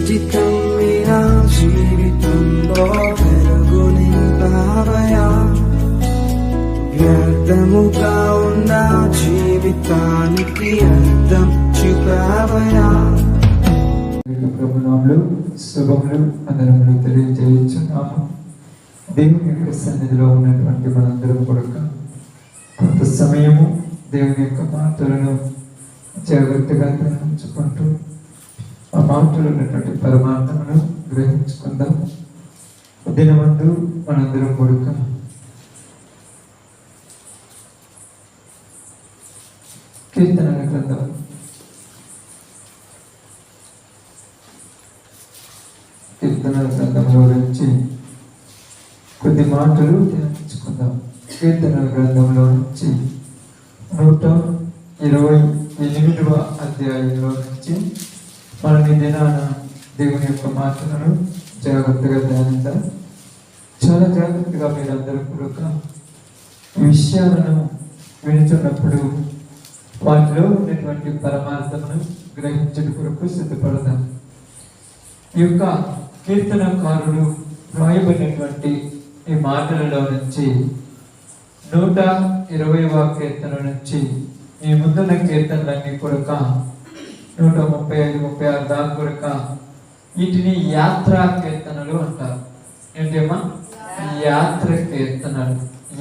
కమ్మిన జీవితంలో వెలుగు నింపావయా, వ్యర్థముగా ఉన్న జీవితానికి అర్థం చూపావయా. ప్రభునామములు శుభములు అందరములు తెలియజేయుచున్నాము. దేవుని యొక్క సన్నిధిలో ఉన్నటువంటి మనందరం కొరకు కొంత సమయము దేవుని యొక్క మాటలను జాగ్రత్తగా ధ్యానించుకుంటూ ఆ మాటలు ఉన్నటువంటి పరమార్థమును గ్రహించుకుందాం. దినమందు మనందరం కొరకు కీర్తనల గ్రంథం కీర్తనల గ్రంథంలో నుంచి కొద్ది మాటలు ధ్యానించుకుందాం. కీర్తనల గ్రంథంలో నుంచి 128వ అధ్యాయంలో నుంచి మనం ఈ దినాన దేవుని యొక్క మాటలను జాగ్రత్తగా ధ్యానిద్దాం. చాలా జాగ్రత్తగా మీరందరూ కూడా ఈ విషయాలను వినుచున్నప్పుడు వాటిలో ఉన్నటువంటి పరమార్థమును గ్రహించడం కొరకు సిద్ధపడదాం. ఈ యొక్క కీర్తనకారుడు రాయబడినటువంటి ఈ మాటలలో నుంచి 120వ కీర్తన నుంచి ఈ ముందున్న కీర్తనలన్నీ కొరక 135, 36 దాకా కొరక వీటిని యాత్రా కీర్తనలు అంటారు. ఏంటమ్మా? యాత్ర కీర్తనలు.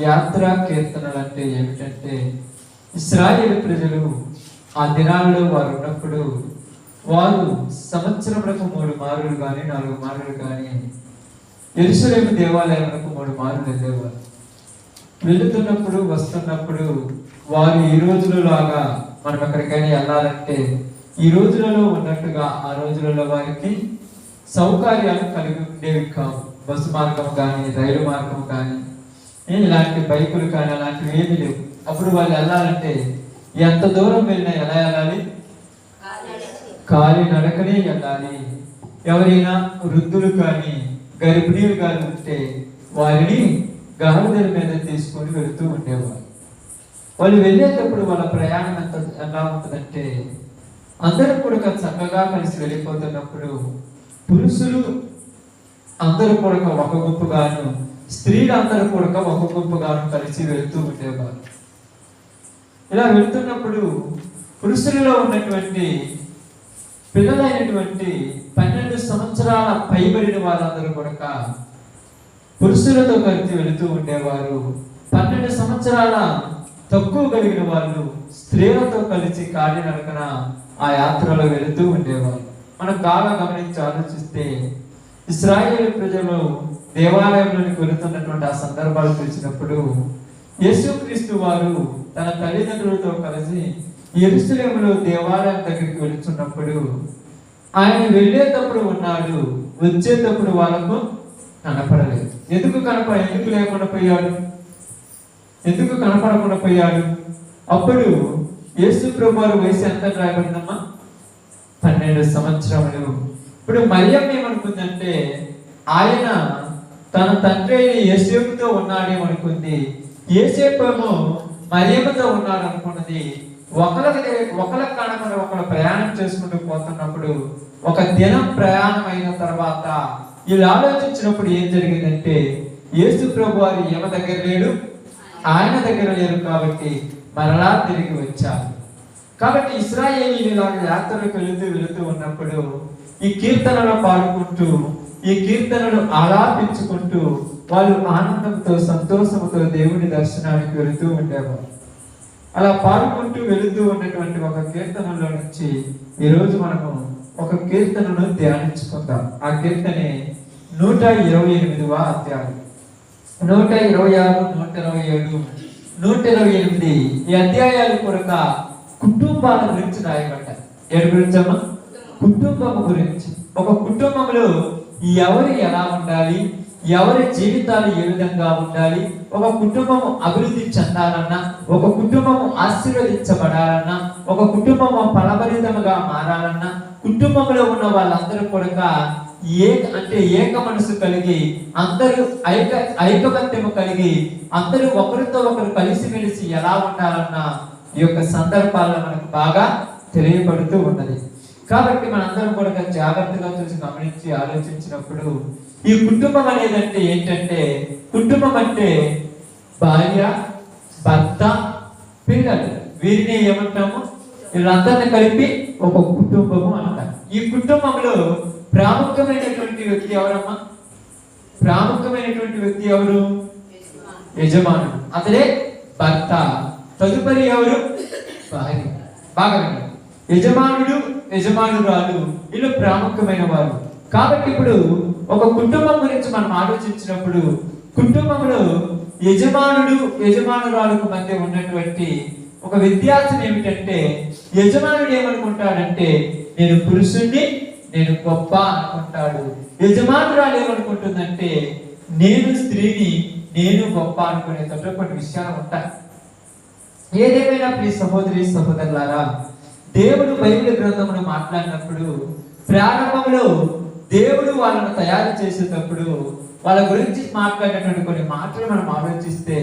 యాత్రా కీర్తనలు అంటే ఏమిటంటే, ఇశ్రాయేలు ప్రజలు ఆ దినాల్లో వారు ఉన్నప్పుడు వారు సంవత్సరములకు 3 మారులు కానీ 4 మారులు కానీ యెరూషలేము దేవాలయములకు 3 మారులు వెళ్ళేవారు. వెళుతున్నప్పుడు వస్తున్నప్పుడు వారు ఈ రోజులో లాగా మనం ఎక్కడికైనా వెళ్ళాలంటే ఈ రోజులలో ఉన్నట్టుగా ఆ రోజులలో వారికి సౌకర్యాలు కలిగి ఉండేవి కావు. బస్సు మార్గం కానీ రైలు మార్గం కానీ ఇలాంటి బైకులు కానీ అలాంటివి ఏమీ లేవు. అప్పుడు వాళ్ళు వెళ్ళాలంటే ఎంత దూరం వెళ్ళినా ఎలా వెళ్ళాలి? కాలి నడకనే వెళ్ళాలి. ఎవరైనా వృద్ధులు కానీ గర్భిణీలు కానీ ఉంటే వారిని గాడిదల మీద తీసుకొని వెళుతూ ఉండేవారు. వాళ్ళు వెళ్ళేటప్పుడు వాళ్ళ ప్రయాణం ఎలా ఉంటుందంటే, అందరూ కూడా చక్కగా కలిసి వెళ్ళిపోతున్నప్పుడు పురుషులు అందరూ కూడా ఒక గుంపుగాను, స్త్రీలు అందరూ కూడా ఒక గుంపుగాను కలిసి వెళుతూ ఉండేవారు. ఇలా వెళుతున్నప్పుడు పురుషులలో ఉన్నటువంటి పిల్లలైనటువంటి 12 సంవత్సరాల పైబడిన వారందరూ కూడా పురుషులతో కలిసి వెళుతూ ఉండేవారు. 12 సంవత్సరాల తక్కువ కలిగిన వాళ్ళు స్త్రీలతో కలిసి కాలినడకన ఆ యాత్రలో వెళుతూ ఉండేవారు. మనం బాగా గమనించి ఆలోచిస్తే ఇశ్రాయేలు ప్రజలు దేవాలయంలోనికి వెళుతున్నటువంటి ఆ సందర్భాలు తెలిసినప్పుడు యేసుక్రీస్తు వారు తన తల్లిదండ్రులతో కలిసి యెరూషలేములో దేవాలయం దగ్గరికి వెళుతున్నప్పుడు ఆయన వెళ్ళేటప్పుడు ఉన్నాడు, వచ్చేటప్పుడు వాళ్ళకు కనపడలేదు. ఎందుకు లేకుండా పోయాడు? ఎందుకు కనపడకుండా పోయాడు? అప్పుడు యేసు ప్రభువారి వయసు ఎంత రాయబడిందమ్మా? 12 సంవత్సరములు. ఇప్పుడు మరియమ్మ ఏమనుకుందంటే, ఆయన తన తండ్రి అయిన యోసేపుతో ఉన్నాడేమనుకుంది. యోసేపేమో మరియమ్మతో ఉన్నాడు అనుకున్నది. ఒకళ్ళ కాడకుండా ఒకళ్ళు ప్రయాణం చేసుకుంటూ పోతున్నప్పుడు ఒక దినం ప్రయాణం అయిన తర్వాత వీళ్ళు ఆలోచించినప్పుడు ఏం జరిగిందంటే, యేసు ప్రభువారు ఎవరి దగ్గర లేడు, ఆయన దగ్గర లేరు. కాబట్టి మరలా తిరిగి వచ్చారు. కాబట్టి ఇశ్రాయేలీయులు యాత్రలకు వెళుతూ ఉన్నప్పుడు ఈ కీర్తనలు పాడుకుంటూ, ఈ కీర్తనలు ఆలాపించుకుంటూ వాళ్ళు ఆనందంతో సంతోషంతో దేవుని దర్శనానికి వెళుతూ ఉండేవారు. అలా పాడుకుంటూ వెళుతూ ఉన్నటువంటి ఒక కీర్తనలో నుంచి ఈరోజు మనము ఒక కీర్తనను ధ్యానించుకుందాం. ఆ కీర్తనే 128వ అధ్యాయం. 126, 127, 128 ఈ అధ్యాయాలు కొరక కుటుంబాల గురించి రాయబడ్డాయి. ఏడు గురించమ్మా? కుటుంబం గురించి. ఒక కుటుంబంలో ఎవరు ఎలా ఉండాలి, ఎవరి జీవితాలు ఏ విధంగా ఉండాలి, ఒక కుటుంబము అభివృద్ధి చెందాలన్నా, ఒక కుటుంబము ఆశీర్వదించబడాలన్నా, ఒక కుటుంబము ఫలభరితముగా మారాలన్నా, కుటుంబంలో ఉన్న వాళ్ళందరూ కూడా ఏక మనసు కలిగి, అందరూ ఐకమత్యము కలిగి, అందరూ ఒకరితో ఒకరు కలిసిమెలిసి ఎలా ఉండాలన్న ఈ యొక్క సందర్భాల్లో మనకు బాగా తెలియబడుతూ ఉన్నది. కాబట్టి మనందరం కూడా జాగ్రత్తగా చూసి గమనించి ఆలోచించినప్పుడు ఈ కుటుంబం అనేదంటే ఏంటంటే, కుటుంబం అంటే భార్య, భర్త, పిల్లలు, వీరిని ఏమంటాము? వీళ్ళందరినీ కలిపి ఒక కుటుంబము అంటారు. ఈ కుటుంబంలో ప్రాముఖ్యమైనటువంటి వ్యక్తి ఎవరమ్మా? ప్రాముఖ్యమైనటువంటి వ్యక్తి ఎవరు? యజమానుడు, అతడే భర్త. తదుపరి ఎవరు? భార్య. బాగా వినండి. యజమానుడు, యజమానురాలు, వీళ్ళు ప్రాముఖ్యమైన వారు. కాబట్టి ఇప్పుడు ఒక కుటుంబం గురించి మనం ఆలోచించినప్పుడు కుటుంబంలో యజమానుడు, యజమానురాలకు మధ్య ఉన్నటువంటి ఒక వ్యత్యాసం ఏమిటంటే, యజమానుడు ఏమనుకుంటాడంటే నేను పురుషుణ్ణి, నేను గొప్ప అనుకుంటాడు. యజమానురాలు ఏమనుకుంటుందంటే నేను స్త్రీని, నేను గొప్ప అనుకునేటప్పుడు కొన్ని విషయాలు ఉంటాయి. ఏదేమైనా ప్రియ సహోదరి సహోదరులారా, దేవుడు బైబిల్ గ్రంథమును మాట్లాడినప్పుడు ప్రారంభంలో దేవుడు వాళ్ళను తయారు చేసేటప్పుడు వాళ్ళ గురించి మాట్లాడినటువంటి కొన్ని మాటలు మనం ఆలోచిస్తే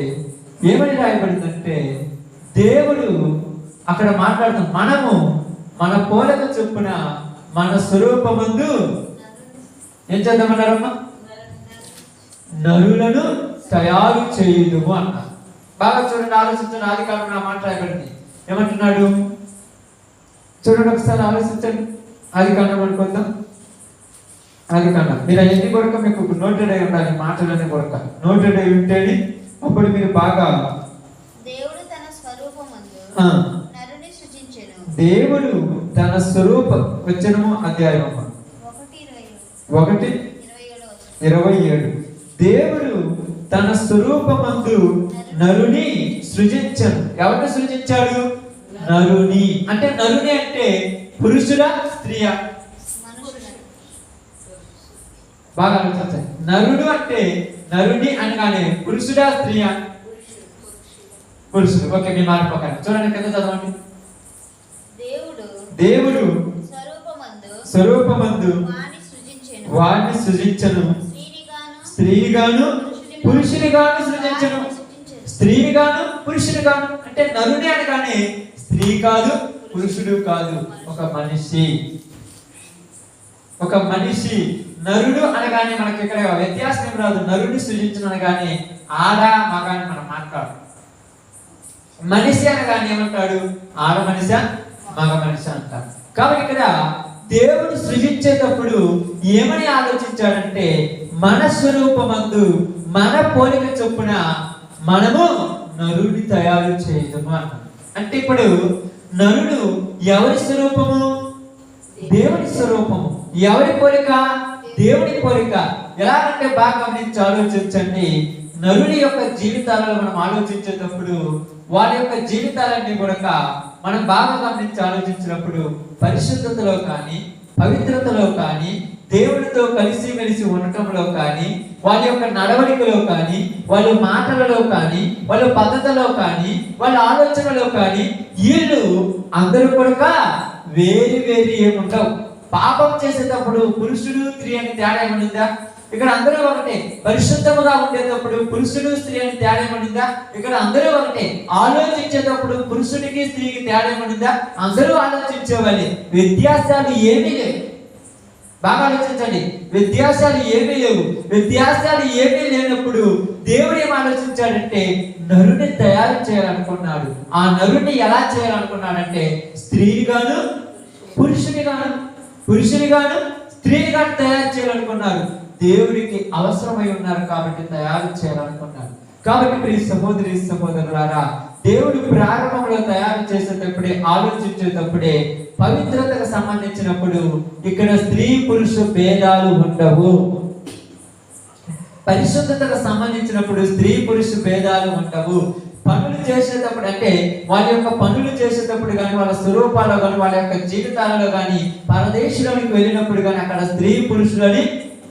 ఏమని రాయబడిందంటే, దేవుడు అక్కడ మాట్లాడుతాం, మనము మన పోలిక చొప్పున మన స్వరూపమందు ఏం చేద్దామన్నారమ్మా? నరులను తయారు చేయుదుము అన్నారు. బాగా చూడండి, ఆలోచించండి. ఆది కాలంలో మాట రాయబడింది. ఏమంటున్నాడు చూడండి, ఒకసారి ఆలోచించండి. ఆది కాండం అనుకుందాం. ఆది కాండం మీరు అవన్నీ కొరక మీకు నోటెడ్ అయి ఉండాలి. మాటలన్నీ కొరక నోటెడ్ అయి ఉంటేనే అప్పుడు మీరు బాగా. దేవుడు తన స్వరూపమందు నరుని సృజించెను. దేవుడు తన స్వరూప వచనము అధ్యాయం 1:27. దేవుడు తన స్వరూపమందు నరుని సృజించను. ఎవరిని సృజించాడు? నరుని. అంటే నరుని అంటే పురుషుడా, స్త్రీయా? బాగా ఆలోచించండి. నరుడు అంటే నరుని అనగానే పురుషుడా, స్త్రీయా? పురుషుడు. ఓకే, మీ మాట పక్కన చూడండి, కింద చదవండి. దేవుడు స్వరూపమందు వారిని సృజించను. స్త్రీనిగాను పురుషునిగాను సృజించను. స్త్రీనిగాను పురుషునిగాను అంటే నరుని అనగానే స్త్రీ కాదు, పురుషుడు కాదు, ఒక మనిషి. ఒక మనిషి. నరుడు అనగానే మనకి ఇక్కడ వ్యత్యాసం ఏం రాదు. నరుని సృజించను అనగానే ఆడ మగ అని మనం మాట్లాడు. మనిషి అనగానే ఏమంటాడు? ఆడ మనిషి, మగ మనిషి అంటారు. కాబట్టి ఇక్కడ దేవుడు సృజించేటప్పుడు ఏమని ఆలోచించాడంటే మన స్వరూపమందు మన పోలిక చొప్పున మనము నరుడిని తయారు చేయడము అన్నాడు. అంటే ఇప్పుడు నరుడు ఎవరి స్వరూపము? దేవుని స్వరూపము. ఎవరి పోలిక? దేవుని పోలిక. ఎలాగంటే బాగా గమనించి ఆలోచించండి. నరుని యొక్క జీవితాలలో మనం ఆలోచించేటప్పుడు వారి యొక్క జీవితాలన్నీ కూడా మనం బాగా గమనించి ఆలోచించినప్పుడు పరిశుద్ధతలో కానీ, పవిత్రతలో కానీ, దేవునితో కలిసిమెలిసి ఉండటంలో కానీ, వాళ్ళ యొక్క నడవడికలో కానీ, వాళ్ళ మాటలలో కానీ, వాళ్ళ పద్ధతిలో కానీ, వాళ్ళ ఆలోచనలో కానీ వీళ్ళు అందరూ కూడా వేరు వేరు ఏముండవు. పాపం చేసేటప్పుడు పురుషుడు, స్త్రీ అని తేడా ఏమనిందా? ఇక్కడ అందరూ ఒకటే. పరిశుద్ధముగా ఉండేటప్పుడు పురుషుడు, స్త్రీ అని తేడా ఏమనిందా? ఇక్కడ అందరూ ఒకటే. ఆలోచించేటప్పుడు పురుషుడికి, స్త్రీకి తేడా ఏమనిందా? అందరూ ఆలోచించేవాళ్ళే. వ్యత్యాసాలు ఏమీ లేవు. బాగా ఆలోచించండి. వ్యత్యాసాలు ఏమీ లేవు. వ్యత్యాసాలు ఏమీ లేనప్పుడు దేవుడు ఏం ఆలోచించాడంటే నరుని తయారు చేయాలనుకున్నాడు. ఆ నరుని ఎలా చేయాలనుకున్నాడంటే స్త్రీగాను పురుషునిగాను, పురుషునిగాను స్త్రీగాను తయారు చేయాలనుకున్నారు. దేవుడికి అవసరమై ఉన్నారు కాబట్టి తయారు చేయాలనుకున్నారు. కాబట్టి ప్రియ సహోదరి సహోదరులారా, దేవుడు ప్రారంభంలో తయారు చేసేటప్పుడే, ఆలోచించేటప్పుడే పవిత్రతకు సంబంధించినప్పుడు ఇక్కడ స్త్రీ పురుష భేదాలు ఉండవు. పరిశుద్ధతకు సంబంధించినప్పుడు స్త్రీ పురుష భేదాలు ఉండవు. పనులు చేసేటప్పుడు అంటే వాళ్ళ యొక్క పనులు చేసేటప్పుడు కానీ, వాళ్ళ స్వరూపాల్లో కానీ, వాళ్ళ యొక్క జీవితాలలో కానీ, పరదేశంలోకి వెళ్ళినప్పుడు కానీ అక్కడ స్త్రీ పురుషులని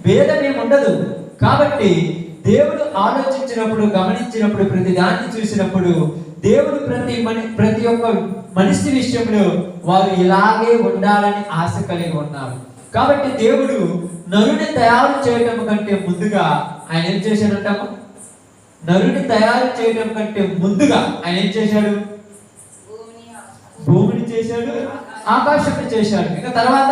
భేదం ఏమి ఉండదు. కాబట్టి దేవుడు ఆలోచించినప్పుడు, గమనించినప్పుడు, ప్రతి దాన్ని చూసినప్పుడు దేవుడు ప్రతి ఒక్క మనిషి విషయంలో వారు ఇలాగే ఉండాలని ఆశ కలిగి ఉన్నారు. కాబట్టి దేవుడు నరుని తయారు చేయడం కంటే ముందుగా ఆయన ఏం చేశాడంటాము? నరుని తయారు చేయడం కంటే ముందుగా ఆయన ఏం చేశాడు? భూమిని చేశాడు, ఆకాశంలో చేశాడు. ఇంకా తర్వాత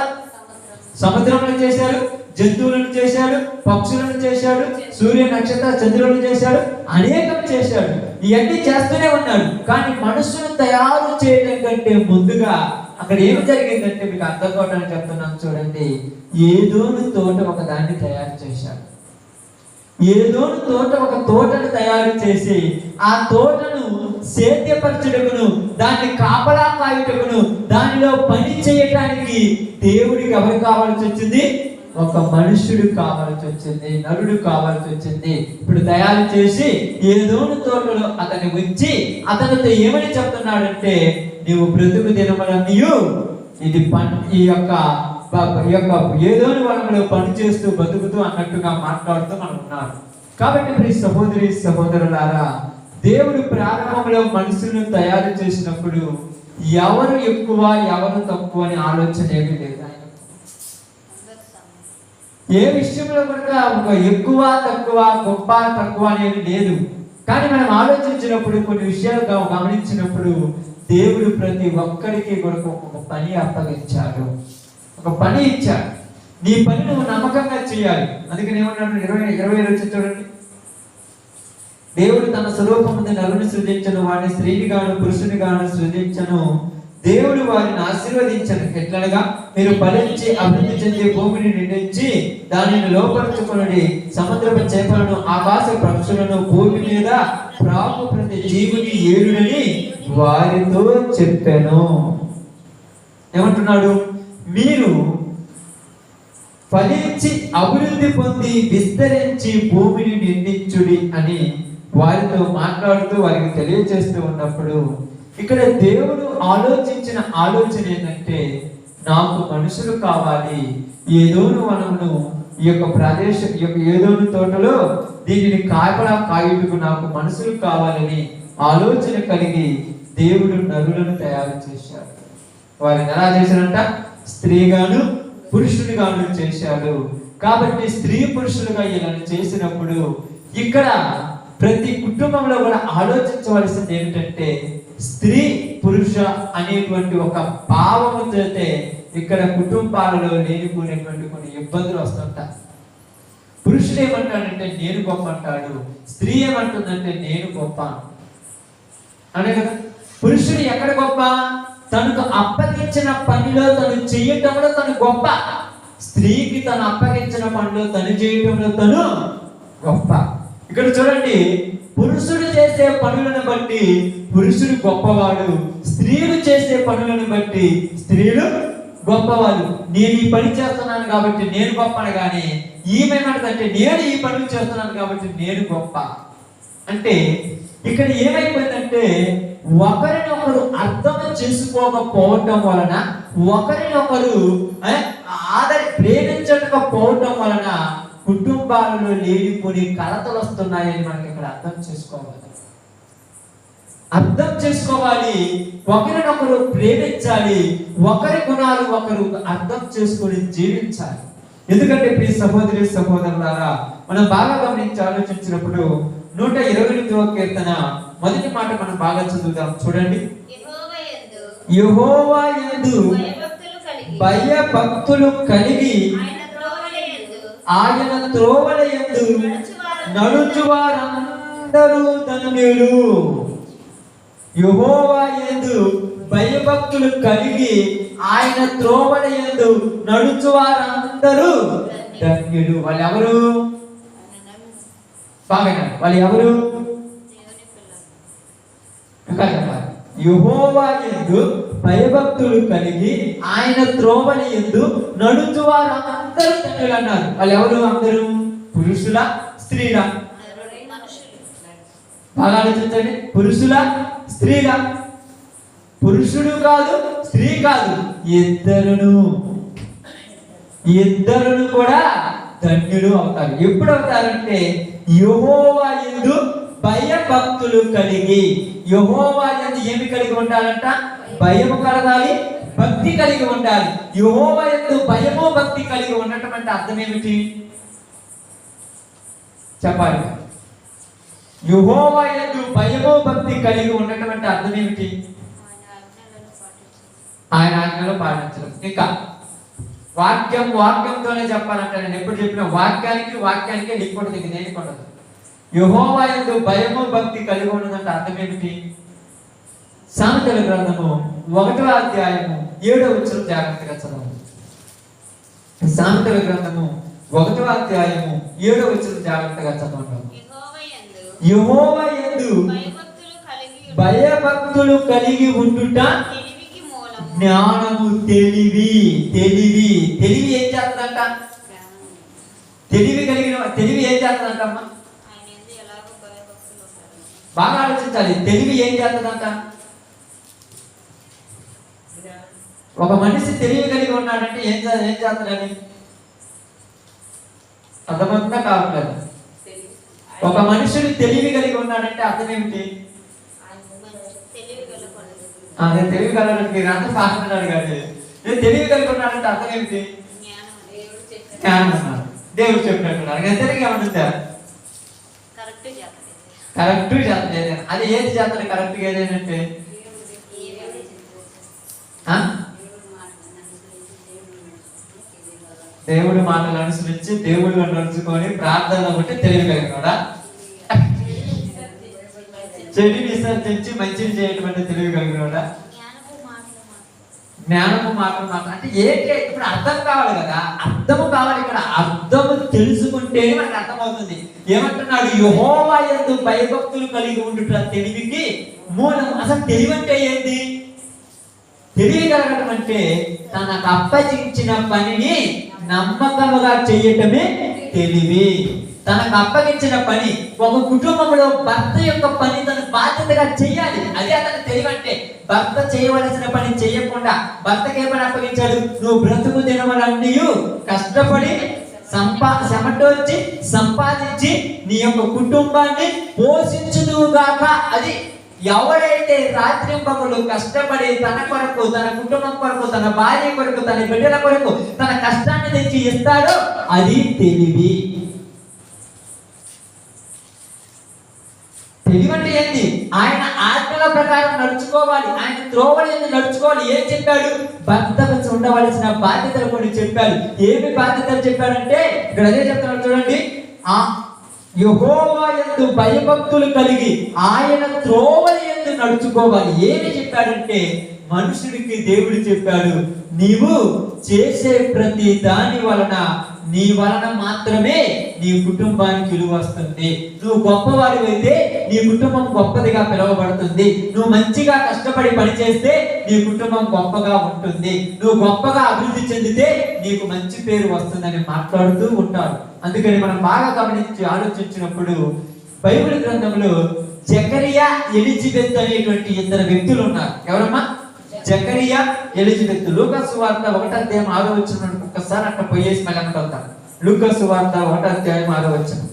సముద్రంలో చేశాడు, జంతువులను చేశాడు, పక్షులను చేశాడు, సూర్య నక్షత్ర చంద్రులను చేశాడు, అనేకం చేశాడు. ఇవన్నీ చేస్తూనే ఉన్నాడు. కానీ మనుషులను తయారు చేయడం కంటే ముందుగా అక్కడ ఏమి జరిగిందంటే మీకు అర్థం కావడానికి చెప్తున్నాను చూడండి. ఏదోను తోట ఒక దాన్ని తయారు చేశాడు. ఏదోను తోట ఒక తోటను తయారు చేసి ఆ తోటను సేద్యపరచుటకును, దాన్ని కాపలా కాయుటకును, దానిలో పని చేయటానికి దేవుడికి ఎవరు కావాల్సి వచ్చింది? ఒక మనుషుడు కావాల్సి వచ్చింది, నరుడు కావాల్సి వచ్చింది. ఇప్పుడు తయారు చేసి ఏదోను తోటలో అతన్ని ఉంచి అతనితో ఏమని చెప్తున్నాడంటే, నీవు బ్రతుకు దినములన్నీయు ఇది ఈ యొక్క ఏదోని వనంలో పని చేస్తూ బతుకుతూ అన్నట్టుగా మాట్లాడుతూ మనం ఉన్నాడు. కాబట్టి ప్రియ సహోదరి సహోదరులారా, దేవుడు ప్రారంభంలో మనుషులను తయారు చేసినప్పుడు ఎవరు ఎక్కువ ఎవరు తక్కువ అని ఆలోచన ఏమీ లేదు. ఏ విషయంలో కూడా ఒక ఎక్కువ తక్కువ, గొప్ప తక్కువ అనేది లేదు. కానీ మనం ఆలోచించినప్పుడు, కొన్ని విషయాలు గమనించినప్పుడు, దేవుడు ప్రతి ఒక్కరికి కూడా ఒక పని అప్పగించాడు, ఒక పని ఇచ్చాడు. నీ పని నువ్వు నమ్మకంగా చేయాలి. అందుకని ఏమన్నాడు 20 చూడండి. దేవుడు తన స్వరూపమున నరుని సృజించను, వాడిని స్త్రీని గాను పురుషుని గాను సృజించను. దేవుడు వారిని ఆశీర్వదించను. ఎట్లనగా, మీరు ఫలించి అభివృద్ధి చెంది భూమిని నిండించి దానిని లోపరుచుకొనుడి. సముద్రపు చేపలను, ఆకాశ పక్షులను, భూమి మీద ప్రాకు ప్రతి జీవుని ఏలుడని వారితో చెప్పాను. ఏమంటున్నాడు? మీరు ఫలించి అభివృద్ధి పొంది విస్తరించి భూమిని నిండించుడి అని వారితో మాట్లాడుతూ వారికి తెలియజేస్తూ ఉన్నప్పుడు, ఇక్కడ దేవుడు ఆలోచించిన ఆలోచన ఏంటంటే, నాకు మనుషులు కావాలి. ఏదోను వనమును, ఈ యొక్క ప్రదేశం, ఈ యొక్క ఏదోను తోటలో దీనిని కాపలా కాయుటకు నాకు మనుషులు కావాలని ఆలోచన కలిగి దేవుడు నరులను తయారు చేశాడు. వారిని ఎలా చేశాడంట? స్త్రీగాను పురుషునిగాను చేశాడు. కాబట్టి స్త్రీ పురుషులుగా ఇలా చేసినప్పుడు ఇక్కడ ప్రతి కుటుంబంలో కూడా ఆలోచించవలసింది ఏమిటంటే, స్త్రీ పురుష అనేటువంటి ఒక భావముతో ఇక్కడ కుటుంబాలలో లేనిపోయినటువంటి కొన్ని ఇబ్బందులు వస్తుంటాయి. పురుషుడు ఏమంటాడంటే నేను గొప్ప అంటాడు, స్త్రీ ఏమంటుందంటే నేను గొప్ప అనే కదా. పురుషుడు ఎక్కడ గొప్ప? తనకు అప్పగించిన పనిలో తను చేయటంలో తను గొప్ప. స్త్రీకి తను అప్పగించిన పనిలో తను చేయటంలో తను గొప్ప. ఇక్కడ చూడండి, పురుషుడు చేసే పనులను బట్టి పురుషుడు గొప్పవాడు, స్త్రీలు చేసే పనులను బట్టి స్త్రీలు గొప్పవాడు. నేను ఈ పని చేస్తున్నాను కాబట్టి నేను గొప్పను, కానీ ఈమె ఏమంటుందంటే నేను ఈ పనులు చేస్తున్నాను కాబట్టి నేను గొప్ప. అంటే ఇక్కడ ఏమైపోయిందంటే, ఒకరినొకరు అర్థం చేసుకోకపోవటం వలన, ఒకరినొకరు ప్రేమించకపోవటం వలన కుటుంబాలలో లేనిపోని కలతలు వస్తున్నాయని మనకి ఇక్కడ అర్థం చేసుకోవాలి. ఒకరినొకరు ప్రేమించాలి, ఒకరి గుణాలు ఒకరు అర్థం చేసుకొని జీవించాలి. ఎందుకంటే ప్రియ సహోదరి సహోదరులారా, మనం బాగా గమనించి ఆలోచించినప్పుడు 128వ కీర్తన మొదటి మాట మనం బాగా చదువుదాం. చూడండి. యెహోవా యందు భయభక్తులు కలిగి ఆయన త్రోవల యందు నడుచువారందరూ ధన్యులు. యెహోవా యందు భయభక్తులు కలిగి ఆయన త్రోవల యందు నడుచువారందరూ ధన్యులు. వాళ్ళు ఎవరు? బాగా వాళ్ళు ఎవరు? యెహోవా యందు భయభక్తులు కలిగి ఆయన త్రోవల యందు నడుచువారందరూ ధన్యులు అన్నారు. వాళ్ళు ఎవరు? అందరూ పురుషుల స్త్రీల? బాగా ఆలోచించండి. పురుషుల స్త్రీల? పురుషుడు కాదు, స్త్రీ కాదు, ఇద్దరును కూడా ధన్యులు అవుతారు. ఎప్పుడు అవుతారంటే యెహోవా యందు భయభక్తులు కలిగి. యెహోవా యందు ఏమి కలిగి ఉండాలంట? భయము కలగాలి, భక్తి కలిగి ఉండాలి. యెహోవా యందు భయము భక్తి కలిగి ఉండటం అంటే అర్థం ఏమిటి చెప్పాలి? యెహోవా యందు భయము భక్తి కలిగి ఉండటం అంటే అర్థం ఏమిటి? ఆయన ఆజ్ఞలు పాటించడం. ఇంకా వాక్యంతోనే చెప్పాలంటే నేను ఎప్పుడు చెప్పిన వాక్యానికి లింక్ ఉంటుంది, దేనికి ఉండదు. యెహోవా యందు భయము భక్తి కలిగి ఉన్నదంటే అర్థం ఏమిటి? సామెతల గ్రంథము 1వ అధ్యాయము 7వ వచనం జాగ్రత్తగా చదవండి. సామెతల గ్రంథము 1వ అధ్యాయము 7వ వచనం జాగ్రత్తగా చదవండి. యెహోవా యందు భయభక్తులు కలిగి ఉండుట జ్ఞానము. తెలివి ఏం చేస్తుందంట? తెలివి ఏం చేస్తుందంటమ్మా? బాగా ఆలోచించాలి. తెలివి ఏం చేస్తుందంట? ఒక మనిషి తెలివి కలిగి ఉన్నాడంటే ఏం చేస్తాడని అర్థమవుతుందా కావట్లేదు? ఒక మనుషుడు తెలివి కలిగి ఉన్నాడంటే అర్థం ఏమిటి? నేను తెలివి కలగడానికి మీరు అంతా పాడుతున్నాడు కానీ నేను తెలివి కలిగి ఉన్నాడంటే అర్థం ఏమిటి? జ్ఞానం అన్నారు. దేవుడు చెప్పినట్టున్నారు. ఎంతగా ఏమంటుందా? కరెక్ట్ చేస్తలేదు. అది ఏది చేస్తాడు కరెక్ట్గా? ఏదేనంటే దేవుడి మాటలు అనుసరించి దేవుడిగా నడుచుకొని ప్రార్థనలో ఉంటే తెలివి కలిగినాడా? చెడు విసర్జించి మంచిని చేయటువంటి తెలివి కలిగినాడా? జ్ఞానము మాటలు అంటే ఏంటి? ఇప్పుడు అర్థం కావాలి కదా, అర్థము కావాలి. ఇక్కడ అర్థము తెలుసుకుంటేనే మనకు అర్థమవుతుంది. ఏమంటున్నాడు? యెహోవా యందు భయభక్తులు కలిగి ఉండుట తెలివికి మూలం. అసలు తెలివి అంటే ఏంటి? తెలివి కలగడం అంటే తనకు అప్పగించిన పనిని నమ్మకముగా చేయటమే తెలివి. తనకు అప్పగించిన పని, ఒక కుటుంబంలో భర్త యొక్క పని తను బాధ్యతగా చేయాలి. అదే అతను తెలివి అంటే. భర్త చేయవలసిన పని చేయకుండా భర్తకి ఏ పని అప్పగించాడు? నువ్వు బ్రతుకు దినములన్నీ కష్టపడి చెమటోర్చి సంపాదించి నీ యొక్క కుటుంబాన్ని పోషించుదువుగాక. అది ఎవరైతే రాత్రింపగలు కష్టపడి తన కొరకు, తన కుటుంబం కొరకు, తన భార్య కొరకు, తన బిడ్డల కొరకు తన కష్టాన్ని తెచ్చి ఇస్తాడో అది తెలివి. తెలివి అంటే ఏంటి? ఆయన ఆజ్ఞల ప్రకారం నడుచుకోవాలి, ఆయన త్రోవలు ఎందుకు నడుచుకోవాలి. ఏం చెప్పాడు? భర్తకు ఉండవలసిన బాధ్యతలు కొన్ని చెప్పాడు. ఏమి బాధ్యతలు చెప్పాడంటే ఇక్కడ అదే చెప్తున్నాడు చూడండి. యెహోవా యందు భయభక్తులు కలిగి ఆయన త్రోవలు యందు నడుచుకోవాలి. ఏమి చెప్పాడంటే మనుషుడికి దేవుడు చెప్పాడు, నీవు చేసే ప్రతి దాని వలన నీ వలన మాత్రమే నీ కుటుంబానికి విలువ వస్తుంది. నువ్వు గొప్పవాడు అయితే నీ కుటుంబం గొప్పదిగా పిలువబడుతుంది. నువ్వు మంచిగా కష్టపడి పనిచేస్తే నీ కుటుంబం గొప్పగా ఉంటుంది. నువ్వు గొప్పగా అభివృద్ధి చెందితే నీకు మంచి పేరు వస్తుందని మాట్లాడుతూ ఉంటాడు. అందుకని మనం బాగా గమనించి ఆలోచించినప్పుడు బైబిల్ గ్రంథంలో జకరియా, ఎలిజబెత్ అనేటువంటి ఇద్దరు వ్యక్తులు ఉన్నారు. ఎవరమ్మా? జకరియా, ఎలిజబెత్. లూకా సువార్త 1వ అధ్యాయం 6వ వచనం ఒక్కసారి అట్లా పోయేసి మళ్ళీ అక్కడ వెళ్తాం. లూకా సువార్త 1వ అధ్యాయం 6వ వచనం.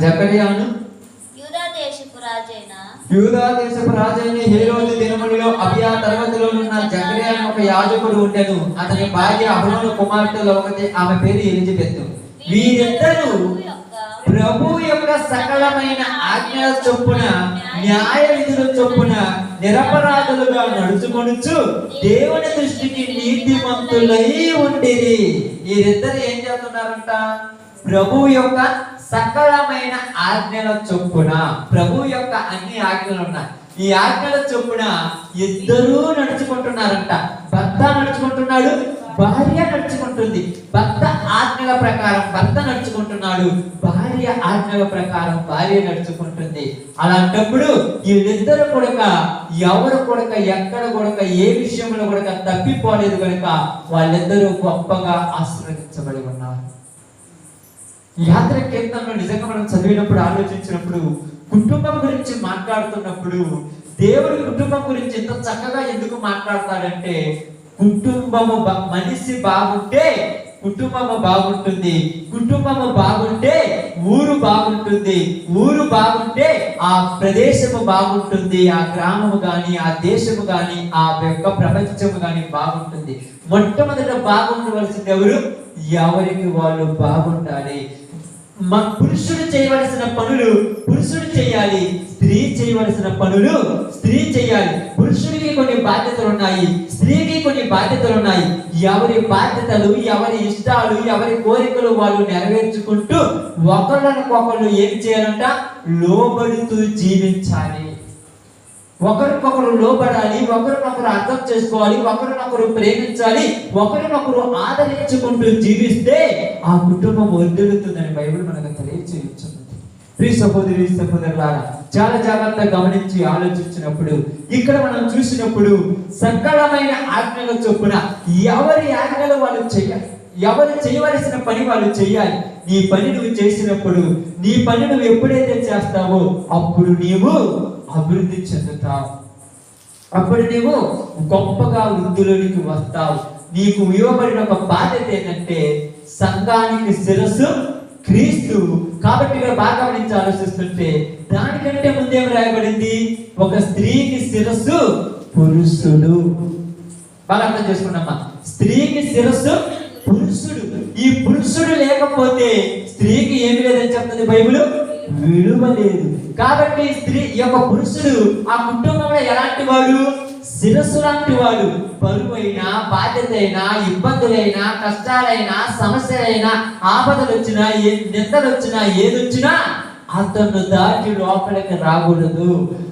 జకరియాను యూదా దేశపు రాజైన హేరోదు దినములలో అబియా తరగతిలో ఉన్న జకరియా ఒక యాజకుడు ఉండెను. అతని భార్య అహరోను కుమార్తెలో ఒకటి, ఆమె పేరు ఎలిజబెత్. వీరిద్దరూ ప్రభు యొక్క సకలమైన ఆజ్ఞల చొప్పున, న్యాయ విధుల చొప్పున నిరపరాధులుగా నడుచుకొనుచు దేవుని దృష్టికి నీతిమంతులై ఉండిరి. వీరిద్దరు ఏం చేస్తున్నారంట? ప్రభు యొక్క సకలమైన ఆజ్ఞల చొప్పున. ప్రభు యొక్క అన్ని ఆజ్ఞలు ఉన్నాయి. ఈ ఆజ్ఞల చొప్పున ఇద్దరూ నడుచుకుంటున్నారంట. భర్త నడుచుకుంటున్నాడు, భార్య నడుచుకుంటుంది. భర్త ఆజ్ఞల ప్రకారం భర్త నడుచుకుంటున్నాడు, భార్య ఆజ్ఞల ప్రకారం భార్య నడుచుకుంటుంది. అలాంటప్పుడు వీళ్ళిద్దరు కూడా ఎవరు కూడా ఎక్కడ కూడా ఏ విషయంలో కూడా తప్పిపోలేదు కనుక వాళ్ళిద్దరూ గొప్పగా ఆశీర్వదించబడి ఉన్నారు. యాత్ర కేంద్రంలో నిజంగా మనం చదివినప్పుడు, ఆలోచించినప్పుడు, కుటుంబం గురించి మాట్లాడుతున్నప్పుడు దేవుడి కుటుంబం గురించి ఎంత చక్కగా ఎందుకు మాట్లాడతాడంటే, కుటుంబము మనిషి బాగుంటే కుటుంబము బాగుంటుంది, కుటుంబము బాగుంటే ఊరు బాగుంటుంది, ఊరు బాగుంటే ఆ ప్రదేశము బాగుంటుంది, ఆ గ్రామము గాని, ఆ దేశము గాని, ఆ యొక్క ప్రపంచము గాని బాగుంటుంది. మొట్టమొదట బాగుండవలసింది ఎవరు? ఎవరికి వాళ్ళు బాగుండాలి. పురుషుడు చేయవలసిన పనులు పురుషుడు చేయాలి, స్త్రీ చేయవలసిన పనులు స్త్రీ చేయాలి. పురుషుడికి కొన్ని బాధ్యతలు ఉన్నాయి, స్త్రీకి కొన్ని బాధ్యతలు ఉన్నాయి. ఎవరి బాధ్యతలు, ఎవరి ఇష్టాలు, ఎవరి కోరికలు వాళ్ళు నెరవేర్చుకుంటూ ఒకళ్ళకొకళ్ళు ఏం చేయాలంట? లోబడుతూ జీవించాలి. ఒకరికొకరు లోబడాలి, ఒకరినొకరు అర్థం చేసుకోవాలి, ఒకరినొకరు ప్రేమించాలి, ఒకరినొకరు ఆదరించుకుంటూ జీవిస్తే ఆ కుటుంబం వర్ధిల్లుతుందని బైబిల్ మనకు తెలియజేయుచున్నది. ప్రియ సహోదరి సహోదరులారా, చాలా జాగ్రత్తగా గమనించి ఆలోచించినప్పుడు ఇక్కడ మనం చూసినప్పుడు సకలమైన ఆజ్ఞల చొప్పున ఎవరి ఆజ్ఞలు వాళ్ళు చేయాలి, ఎవరు చేయవలసిన పని వాళ్ళు చేయాలి. నీ పని నువ్వు చేసినప్పుడు, నీ పని నువ్వు ఎప్పుడైతే చేస్తావో అప్పుడు నీవు అభివృద్ధి చెందుతావు, అప్పుడు నీవు గొప్పగా వృద్ధిలోనికి వస్తావు. నీకు ఇవ్వబడిన ఒక బాధ్యత ఏంటంటే సంఘానికి శిరస్సు క్రీస్తు. కాబట్టి ఇక్కడ బాగా గమనించి ఆలోచిస్తుంటే దానికంటే ముందేం రాయబడింది? ఒక స్త్రీకి శిరస్సు పురుషుడు. బాగా అర్థం చేసుకున్నామా? స్త్రీకి శిరస్సు పురుషుడు. ఈ పురుషుడు లేకపోతే స్త్రీకి ఏమి లేదని చెప్తుంది బైబిల్, విలువ లేదు. కాబట్టి స్త్రీ యొక్క పురుషుడు ఆ కుటుంబంలో ఎలాంటి వాడు? శిరస్సు లాంటి వాడు. బరువైనా, బాధ్యత అయినా, ఇబ్బందులైనా, కష్టాలైనా, సమస్యలైనా, ఆపదలు వచ్చినా, నిందలు వచ్చినా, ఏదొచ్చినా అతను దాటి లోపలికి రాకూడదు.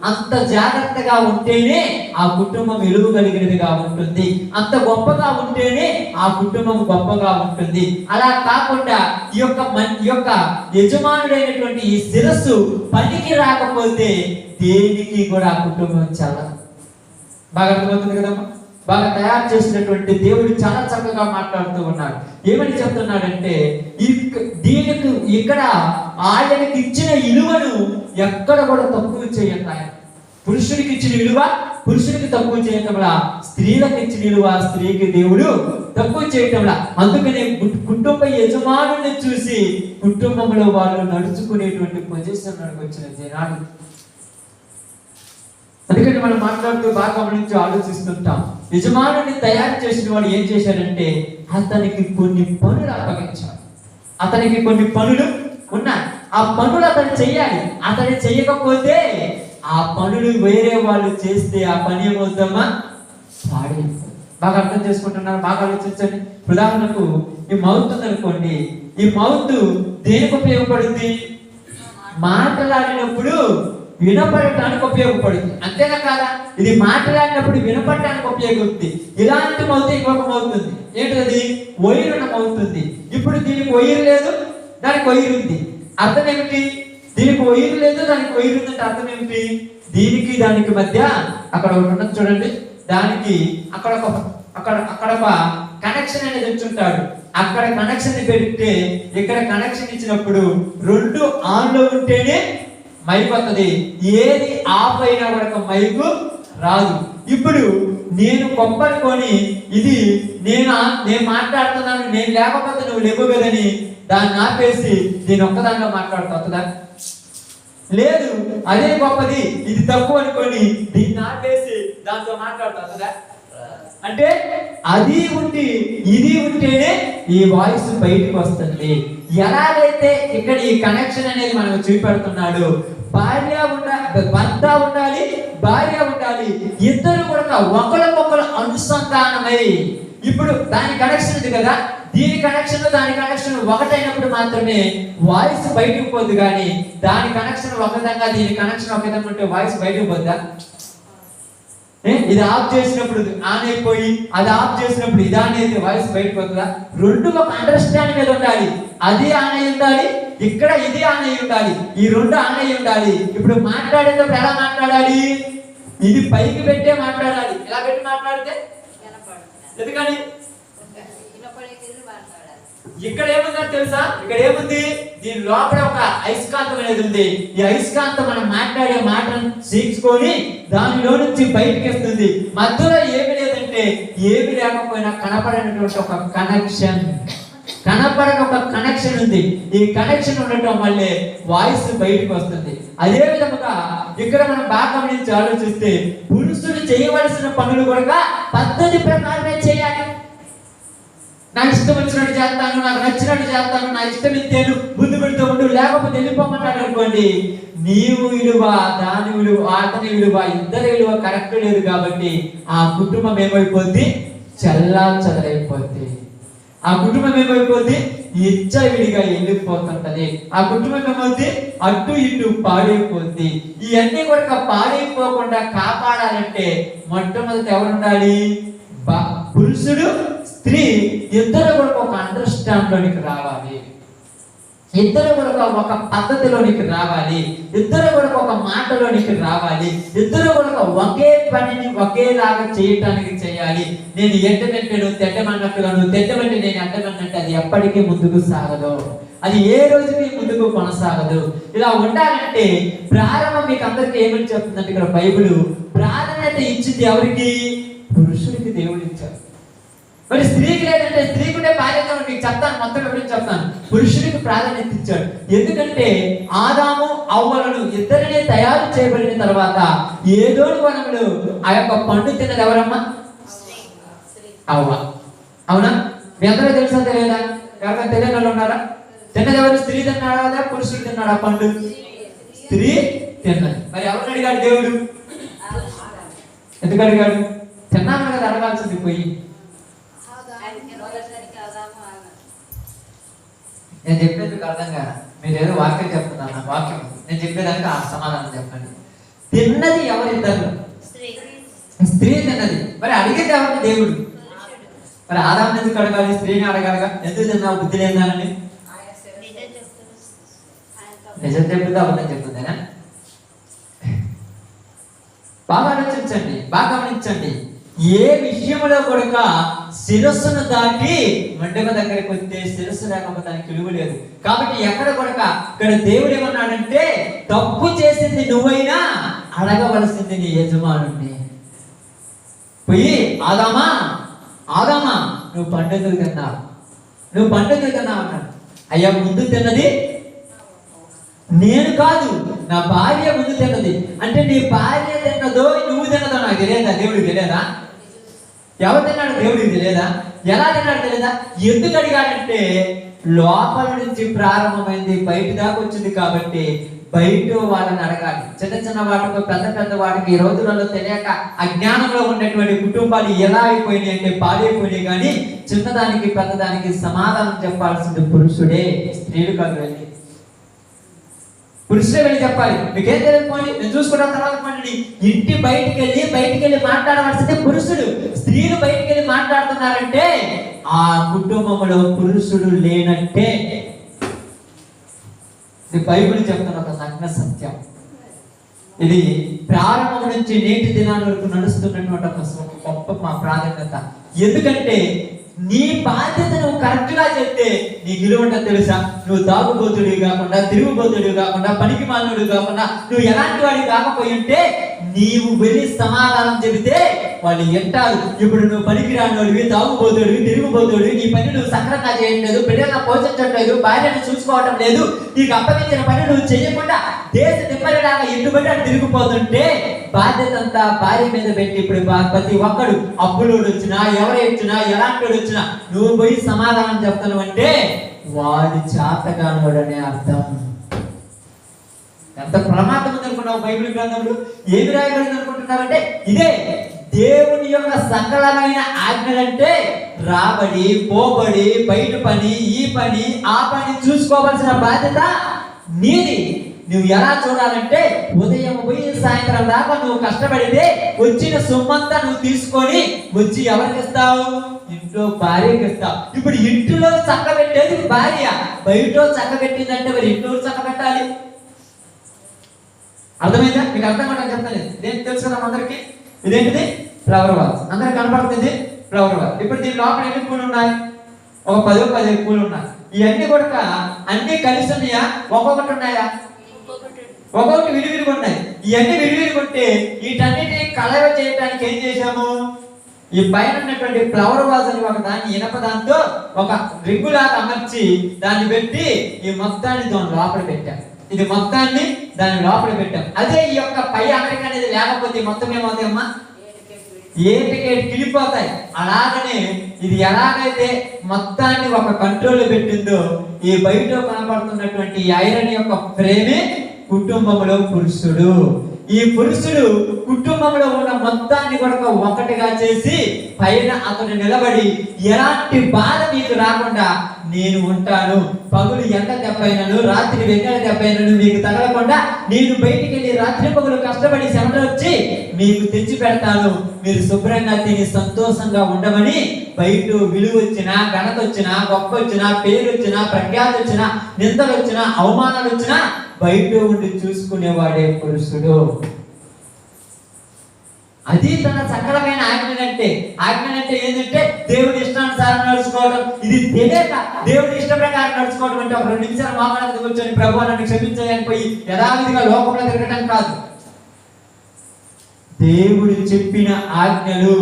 అంత జాగ్రత్తగా ఉంటేనే ఆ కుటుంబం విలువ కలిగినదిగా ఉంటుంది, అంత గొప్పగా ఉంటేనే ఆ కుటుంబం గొప్పగా ఉంటుంది. అలా కాకుండా ఈ యొక్క యజమానుడైనటువంటి ఈ శిరస్సు పనికి రాకపోతే దేనికి కూడా ఆ కుటుంబం చాలా బాగా అర్థమవుతుంది కదమ్మా. బాగా తయారు చేసినటువంటి దేవుడు చాలా చక్కగా మాట్లాడుతూ ఉన్నాడు. ఏమని చెప్తున్నాడంటే దీనికి ఇక్కడ ఆయనకి ఇచ్చిన విలువను ఎక్కడ కూడా తక్కువ చేయను. ఆయన పురుషుడికి ఇచ్చిన విలువ పురుషుడికి తక్కువ చేయటంలా, స్త్రీలకు ఇచ్చిన విలువ స్త్రీకి దేవుడు తక్కువ చేయటంలా. అందుకనే కుటుంబ యజమానుని చూసి కుటుంబంలో వాళ్ళు నడుచుకునేటువంటి పొజిషన్ వచ్చిన జనాలు. అందుకని మనం మాట్లాడుతూ బాగా గమనించి ఆలోచిస్తుంటాం. యజమానుని తయారు చేసిన వాడు ఏం చేశాడంటే అతనికి కొన్ని పనులు అప్పగించాడు. అతనికి కొన్ని పనులు ఉన్నాయి, ఆ పనులు అతను చెయ్యాలి. అతను చెయ్యకపోతే ఆ పనులు వేరే వాళ్ళు చేస్తే ఆ పని ఏమవుతామా? పాడైపోతుంది. బాగా అర్థం చేసుకుంటున్నారు, బాగా ఆలోచించండి. ఉదాహరణకు ఈ మౌత్ ఉందనుకోండి, ఈ మౌత్ దేనికి ఉపయోగపడుతుంది? మాట్లాడినప్పుడు వినపడటానికి ఉపయోగపడుతుంది, అంతేనా కాదా? ఇది మాట్లాడినప్పుడు వినపడటానికి ఉపయోగపడుతుంది. ఇలాంటి మౌత్ ఇంకొక మౌతుంది, ఏంటది? వైరున మౌతుంది. ఇప్పుడు దీనికి వైరు లేదు, దానికి వైరు ఉంది. అర్థం ఏమిటి? దీనికి వైరు లేదు, దానికి వైరు ఉందంటే అర్థం ఏమిటి? దీనికి దానికి మధ్య అక్కడ ఒకటి ఉన్నది చూడండి, దానికి అక్కడ ఒక కనెక్షన్ అనేది వచ్చుంటాడు. అక్కడ కనెక్షన్ పెడితే ఇక్కడ కనెక్షన్ ఇచ్చినప్పుడు రెండు ఆన్ లో ఉంటేనే మైక్ వస్తుంది, ఏది ఆఫ్ అయినా కూడా మైకు రాదు. ఇప్పుడు నేను కొబ్బరికొని ఇది నేను మాట్లాడుతున్నాను, నేను లేకపోతే నువ్వు లేవు కదని దాన్ని ఆపేసి నేను ఒక్కదానిలో మాట్లాడుతుందా? లేదు. అదే గొప్పది, ఇది తక్కువ అనుకొని దీన్ని ఆపేసి దాంతో మాట్లాడుతుందా? అంటే అది ఉండి ఇది ఉంటేనే ఈ వాయిస్ బయటకు వస్తుంది. ఎలాగైతే ఇక్కడ ఈ కనెక్షన్ అనేది మనకు చూపెడుతున్నాడు, భర్త ఉండాలి, భార్య ఉండాలి, ఇద్దరు కూడా ఒకరికొకరు అనుసంధానమై. ఇప్పుడు దాని కనెక్షన్ ఉంది కదా, దీని కనెక్షన్ దాని కనెక్షన్ ఒకటైనప్పుడు మాత్రమే వాయిస్ బయటకు పోద్ది. కానీ దాని కనెక్షన్ ఒక విధంగా దీని కనెక్షన్ ఒక విధంగా ఉంటే వాయిస్ బయటకు పోద్దా? ఇది ఆఫ్ చేసినప్పుడు ఆన్ అయిపోయి అది ఆఫ్ చేసినప్పుడు ఇది ఆన్ అయితే వాయిస్ బయటకు పోతుందా? రెండు ఒక అండర్స్టాండింగ్ మీద ఉండాలి. అది ఆన్ అయి ఉండాలి, ఇక్కడ ఇది ఆన్ అయి ఉండాలి, ఈ రెండు ఆన్ అయి ఉండాలి. ఇప్పుడు మాట్లాడేటప్పుడు ఎలా మాట్లాడాలి? ఇది పైకి పెట్టే మాట్లాడాలి. ఎలా పెట్టి మాట్లాడితే ఎందుకని ఇక్కడ ఏముందో తెలుసా? ఇక్కడ ఏముంది? దీని లోపల ఒక అయస్కాంతం అనేది ఉంది. ఈ అయస్కాంతం మనం మాట్లాడే మాటను సీక్చుకొని దానిలో నుంచి బయటకి వస్తుంది. మధ్యలో ఏమి లేదంటే ఏమి లేకపోయినా కనపడనటువంటి ఒక కనెక్షన్ ఉంది. ఈ కనెక్షన్ ఉండటం వల్లే వాయిస్ బయటకు వస్తుంది. అదే విధముగా ఇక్కడ మనం బాగా గమనించి ఆలోచిస్తే పురుషుడు చేయవలసిన పనులు కూడా పద్ధతి ప్రకారమే చేయాలి. నాకు ఇష్టం వచ్చినట్టు చేస్తాను, నాకు నచ్చినట్టు చేస్తాను, నా ఇష్టం ఇంతేను, ముందు పెడుతూ ఉండు, లేకపోతే వెళ్ళిపోమన్నాడు అనుకోండి, నీవు విలువ, దాని విలువ, అతని విలువ, ఇద్దరి విలువ కరెక్ట్ లేదు కాబట్టి ఆ కుటుంబం ఏమైపోద్ది? చల్లా చెదరైపోద్ది. ఆ కుటుంబం ఏమైపోద్ది? విడిగా వెళ్ళిపోతుంటది. ఆ కుటుంబం ఏమవుద్ది? అటు ఇటు పాడైపోద్ది. ఇవన్నీ కూడా పాడైపోకుండా కాపాడాలంటే మొట్టమొదటి ఎవరు ఉండాలి? పురుషుడు, స్త్రీ ఇద్దరు కూడా ఒక అండర్స్టాండ్ లోనికి రావాలి. ఇద్దరు కూడా ఒక పద్ధతిలోనికి రావాలి. ఇద్దరు కూడా ఒక మాటలోనికి రావాలి. ఇద్దరు కూడా ఒకే పనిని ఒకేలాగా చేయటానికి చేయాలి. నేను ఎడ్డమంటే నువ్వు తెడ్డమన్నట్టుగా, నువ్వు తెడ్డమంటే నేను ఎడ్డమన్నట్టు అది ఎప్పటికీ ముందుకు సాగదు. అది ఏ రోజుకి ముందుకు కొనసాగదు. ఇలా ఉండాలంటే ప్రారంభం మీకు అందరికీ ఏమని చెప్తుందంటే ఇక్కడ బైబిల్ ప్రాధాన్యత ఇచ్చింది ఎవరికి? పురుషుడికి దేవుడు ఇచ్చారు. మరి స్త్రీకి లేదంటే స్త్రీకి ఉండే బాధ్యత మీకు చెప్తాను, మొత్తం ఎవరికి చెప్తాను. పురుషుడికి ప్రాధాన్యత ఇచ్చాడు. ఎందుకంటే ఆదాము అవ్వలను ఇద్దరిని తయారు చేయబడిన తర్వాత ఏదో వనములు ఆ యొక్క పండు తిన్నది ఎవరమ్మా? అవ్వ. అవునా? మీ అందరూ తెలుసా తెలియదా? ఎవరైనా తెలియని వాళ్ళు ఉన్నారా? తిన్నది ఎవరు? స్త్రీ తిన్నాడా పురుషుడు తిన్నాడా పండు? స్త్రీ తిన్నది. మరి ఎవరిని అడిగాడు దేవుడు? ఎందుకు అడిగాడు? తిన్నాను కదా అడగాల్సింది పోయి. నేను చెప్పేందుకు అర్థం కాదు. మీరు ఏదో వాక్యం చెప్తున్నారు, నా వాక్యం నేను చెప్పేదానికి ఆ సమాధానం చెప్పండి. తిన్నది ఎవరిద్దరు? స్త్రీ తిన్నది. మరి అడిగేది ఎవరిని? దేవుడు. మరి ఆదాము ఎందుకు అడగాలి? స్త్రీని అడగాలిగా. ఎందుకు తిన్నావు? బుద్ధి లేదానని. నిజం చెప్తుందా అబద్ధం చెప్తుందేనా? బాగా ఆలోచించండి, బాగా గమనించండి. ఏ విషయంలో కూడా శిరస్సును దాటి మండమ దగ్గరికి వస్తే శిరస్సు లేకపోతే దానికి విలువ లేదు. కాబట్టి ఎక్కడ కూడా ఇక్కడ దేవుడు ఏమన్నాడంటే తప్పు చేసింది నువ్వైనా అడగవలసింది నీ యజమానుడిని. పోయి ఆదామా ఆదామా నువ్వు పండుగలు తిన్నావు, నువ్వు పండుగలు తిన్నావు అన్నాడు. అయ్యా ముందు తిన్నది నేను కాదు, నా భార్య ముందు తిన్నది. అంటే నీ భార్య తిన్నదో నువ్వు తిన్నదో నాకు తెలియదా? దేవుడికి తెలియదా? ఎవరు తిన్నాడు? దేవుడికి తెలియదా? ఎలా తిన్నాడు తెలియదా? ఎందుకు అడిగాడంటే లోపల నుంచి ప్రారంభమైంది బయట దాకా వచ్చింది కాబట్టి బయట వాళ్ళని అడగాలి. చిన్న చిన్న వాటికి పెద్ద పెద్ద వాటికి ఈ రోజులలో తెలియక అజ్ఞానంలో ఉన్నటువంటి కుటుంబాలు ఎలా అయిపోయినాయి అంటే పాడైపోయినాయి. కానీ చిన్నదానికి పెద్దదానికి సమాధానం చెప్పాల్సింది పురుషుడే, స్త్రీలు కాదు. వెళ్ళి పురుషులే వెళ్ళి చెప్పాలి. మీకేం తెలియకపోండి, నేను చూసుకున్న తర్వాత పండి. ఇంటి బయటికి వెళ్ళి మాట్లాడవలసింది పురుషుడు. స్త్రీలు బయటికి వెళ్ళి మాట్లాడుతున్నారంటే ఆ కుటుంబంలో పురుషుడు లేనట్టే. ఇది బైబిల్ చెప్తున్న ఒక నగ్న సత్యం. ఇది ప్రారంభం నుంచి నేటి దినాల వరకు నడుస్తున్నటువంటి ఒక గొప్ప మా ప్రాధాన్యత. ఎందుకంటే నీ బాధ్యత నువ్వు కరెక్ట్ గా చెప్తే నీకు విలువ ఉంటుందో తెలుసా? నువ్వు తాగుబోతుడివి కాకుండా, తిరుగుబోతుడివి కాకుండా, పనికి మాలినుడు కాకుండా, నువ్వు ఎలాంటి వాడివి కాకపోయి ఉంటే నీవు వెళ్ళి సమాధానం చెబితే వాళ్ళు ఎంటారు. ఇప్పుడు నువ్వు పనికి రానివాడివి, తాగుబోతుడివి, తిరుగుబోతుడివి, నీ పని నువ్వు సక్రంగా చేయట్లేదు, బిడ్డలను పోషించట్లేదు, భార్యను చూసుకోవటం లేదు, నీకు అప్పగించిన పని నువ్వు చేయకుండా దేశ నిమ్మలాగా ఎట్టుబడి అటు తిరిగిపోతుంటే బాధ్యత అంతా భార్య మీద పెట్టి ఇప్పుడు ప్రతి ఒక్కడు అప్పులోడు వచ్చినా, ఎవరు వచ్చినా, ఎలాంటి వచ్చినా నువ్వు పోయి సమాధానం చెప్తాను అంటే వాడి చేతగానోడనే అర్థం. ఎంత ప్రమాదం ఉంది అనుకున్నావు? బైబిల్ గ్రంథంలో ఏమి రాయబడింది అనుకుంటున్నారంటే ఇదే దేవుని యొక్క సకలమైన ఆజ్ఞలంటే రాబడి, పోబడి, బయట పని, ఈ పని, ఆ పని చూసుకోవాల్సిన బాధ్యత నీది. నువ్వు ఎలా చూడాలంటే ఉదయం పోయి సాయంత్రం దాకా నువ్వు కష్టపడితే వచ్చిన సొమ్మంతా నువ్వు తీసుకొని వచ్చి ఎవరికి ఇస్తావు? ఇంట్లో భార్యకి ఇస్తావు. ఇప్పుడు ఇంట్లో చక్క పెట్టేది భార్య, బయట చక్క పెట్టిందంటే మరి ఇంట్లో చక్క పెట్టాలి. అర్థమైందా? మీకు అర్థం కావడం చెప్తాను. నేను తెలుసు కదా అందరికి. ఇదేంటిది? Flower vase. అందరికి కనపడుతుంది ఫ్లవర్ వాజ్. ఇప్పుడు దీని లోపల ఎన్ని పూలు ఉన్నాయి? ఒక 10 పూలు ఉన్నాయి. ఇవన్నీ కూడా అన్ని కలిసి ఉన్నాయా? ఒక్కొక్కటి ఉన్నాయా? ఒక్కొక్కటి విడివిడిగా ఉన్నాయి. ఇవన్నీ విడివిడిగా ఉంటే వీటన్నిటిని కలవ చేయడానికి ఏం చేశాము? ఈ పైన ఉన్నటువంటి ఫ్లవర్ వాజ్ అని ఒక దాన్ని ఇనప దాంతో ఒక రింగులాగా అమర్చి దాన్ని పెట్టి ఈ మొత్తాన్ని దాని లోపల పెట్టాం. ఇది మొత్తాన్ని దాని లోపల పెట్టాం. అదే ఈ యొక్క పై అమెరికా అనేది లేకపోతే మొత్తం ఏమవుతాయమ్మా? ఏటికేటి కిలిపోతాయి. అలాగనే ఇది ఎలాగైతే మొత్తాన్ని ఒక కంట్రోల్ పెట్టిందో, ఈ బయట కనబడుతున్నటువంటి ఐరన్ యొక్క ఫ్రేమే కుటుంబంలో పురుషుడు. ఈ పురుషుడు కుటుంబంలో ఉన్న మొత్తాన్ని కూడా ఒకటిగా చేసి పైన అతను నిలబడి, ఎలాంటి బాధ మీకు రాకుండా నేను ఉంటాను, పగులు ఎండ దెబ్బైనను రాత్రి వెన్నెల దెబ్బైనను మీకు తగలకుండా నేను బయటికి వెళ్ళి రాత్రి పగులు కష్టపడి చెమట వచ్చి మీకు తెచ్చి పెడతాను, మీరు శుభ్రంగా తిని సంతోషంగా ఉండమని బయట విలువ వచ్చినా, ఘనత వచ్చినా, గొప్ప వచ్చినా, పేరు వచ్చినా, ప్రఖ్యాతి వచ్చినా, నిందలు వచ్చినా, అవమానాలు వచ్చినా బయట ఉండి చూసుకునేవాడే పురుషుడు. అది తన సకలమైన ఆజ్ఞనంటే. ఆజ్ఞనంటే ఏంటంటే దేవుడి ఇష్టానుసారం నడుచుకోవడం. ఇది తెలియక దేవుడి ఇష్ట ప్రకారం నడుచుకోవడం అంటే ఒక 2 నిమిషాలు మామూలుగా కూర్చొని ప్రభు నన్ను క్షమించాలని పోయి యథావిధిగా లోకంలో తిరగడం కాదు. దేవుడు చెప్పిన ఆజ్ఞలు,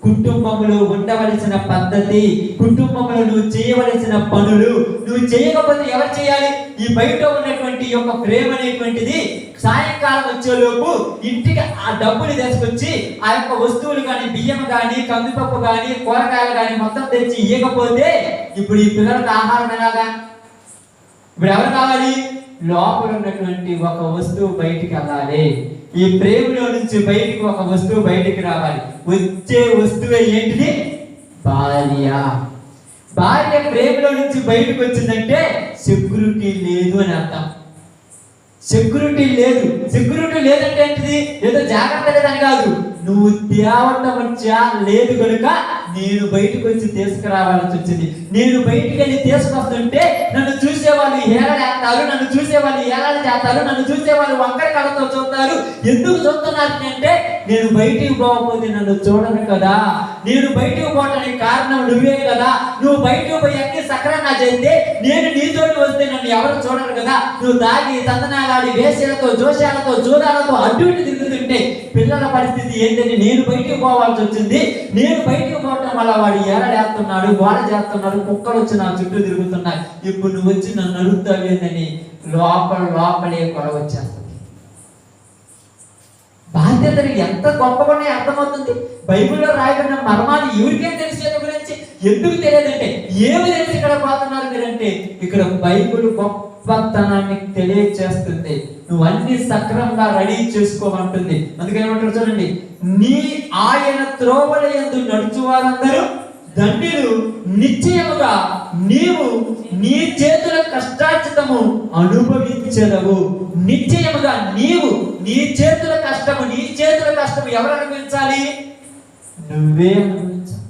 కుటుంబంలో ఉండవలసిన పద్ధతి, కుటుంబంలో నువ్వు చేయవలసిన పనులు, నువ్వు చేయకపోతే ఎవరు చేయాలి? ఈ బయట ఉన్నటువంటి యొక్క ప్రేమ అనేటువంటిది సాయంకాలం వచ్చేలోపు ఇంటికి ఆ డబ్బులు తీసుకొచ్చి ఆ యొక్క వస్తువులు కానీ, బియ్యం కానీ, కందిపప్పు కానీ, కూరగాయలు కానీ మొత్తం తెచ్చి ఇవ్వకపోతే ఇప్పుడు ఈ పిల్లలకు ఆహారం ఎలాగా? ఇప్పుడు ఎవరు కావాలి? లోపల ఉన్నటువంటి ఒక వస్తువు బయటికి వెళ్ళాలి. ఈ ప్రేమలో నుంచి బయటికి ఒక వస్తువు బయటికి రావాలి. వచ్చే వస్తువే ఏంటిది? భార్య. భార్య ప్రేమలో నుంచి బయటకు వచ్చిందంటే సెక్యూరిటీ లేదు అని అర్థం. సెక్యూరిటీ లేదు. సెక్యూరిటీ లేదంటే ఏంటిది? ఏదో జాగ్రత్త లేదని కాదు, నువ్వు తేవటం వచ్చా లేదు కనుక నేను బయటకు వచ్చి తీసుకురావాల్సి వచ్చింది. నేను బయటికి వెళ్ళి తీసుకొస్తుంటే నన్ను చూసేవాళ్ళు హేళన చేస్తారు, నన్ను చూసేవాళ్ళు హేళన చేస్తారు, నన్ను చూసేవాళ్ళు వంకర కళ్ళతో చూస్తారు. ఎందుకు చూస్తున్నారు అంటే నేను బయటికి పోకపోతే నన్ను చూడను కదా, నేను బయటికి పోవడానికి కారణం నువ్వే కదా, నువ్వు బయటికి పోయి అన్ని సక్రంగా చేస్తే నేను నీతోటి వస్తే నన్ను ఎవరు చూడరు కదా, నువ్వు తాగి తందనాలాడి వేసేలతో జోశాలతో జూదాలతో అడ్డు ఇటు తిరుగుతుంటే పిల్లల పరిస్థితి ఏంటంటే నేను బయటికి పోవాల్సి వచ్చింది. నేను బయటికి పోవటం వల్ల వాడు ఏరడేస్తున్నాడు, గోడ చేస్తున్నాడు, కుక్కలు వచ్చి నా చుట్టూ తిరుగుతున్నాయి. ఇప్పుడు నువ్వు వచ్చి నన్ను అడుగుతావు ఏంటని లోపలే గొడవ వచ్చేస్తుంది. బాధ్యతలు ఎంత గొప్పగా అర్థమవుతుంది. బైబిల్లో రాయబడిన మర్మాలు ఎవరికేం తెలిసేది గురించి ఎందుకు తెలియదంటే, ఏమి తెలిసి ఇక్కడ పోతున్నారు మీరంటే ఇక్కడ బైబిల్ గొప్పతనాన్ని తెలియచేస్తుంది. నువ్వు అన్ని సక్రమంగా రెడీ చేసుకోమంటుంది. అందుకని ఏమంటారు చూడండి, నీ ఆయన త్రోవల యందు నడుచు వారందరూ ధన్యులు, నిశ్చయముగా నీవు నీ చేతుల కష్టార్జితము అనుభవించదవు. నిశ్చయముగా నీవు నీ చేతుల కష్టము, నీ చేతుల కష్టము ఎవరు అనుభవించాలి? నువ్వే అనుభవించాలి.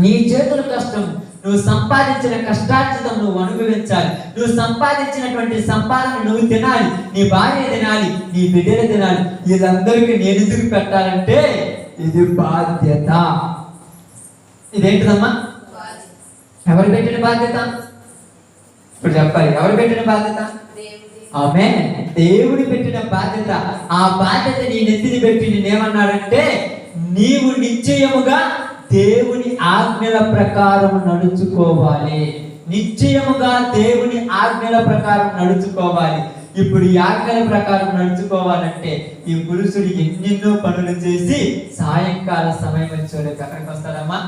నీ చేతుల కష్టం, నువ్వు సంపాదించిన కష్టార్జితం నువ్వు అనుభవించాలి. నువ్వు సంపాదించినటువంటి సంపాదన నువ్వు తినాలి, నీ భార్య తినాలి, నీ బిడ్డలు తినాలి. వీళ్ళందరికీ నేను ఎందుకు పెట్టాలంటే ఇది బాధ్యత. ఇదేంటిదమ్మా? ఎవరు పెట్టిన బాధ్యత? ఇప్పుడు చెప్పాలి, ఎవరు పెట్టిన బాధ్యత? ఆమేన్. దేవుడు పెట్టిన బాధ్యత. ఆ బాధ్యత నీ నెత్తిని పెట్టి నేనేమన్నాడంటే, నీవు నిశ్చయముగా దేవుని ఆజ్ఞల ప్రకారం నడుచుకోవాలి. నిశ్చయముగా దేవుని ఆజ్ఞల ప్రకారం నడుచుకోవాలి. ఇప్పుడు ఈ ఆజ్ఞల ప్రకారం నడుచుకోవాలంటే ఈ పురుషుడు ఎన్నెన్నో పనులు చేసి సాయంకాల సమయం వచ్చేవాడు ఎక్కడికి వస్తాడమ్మా?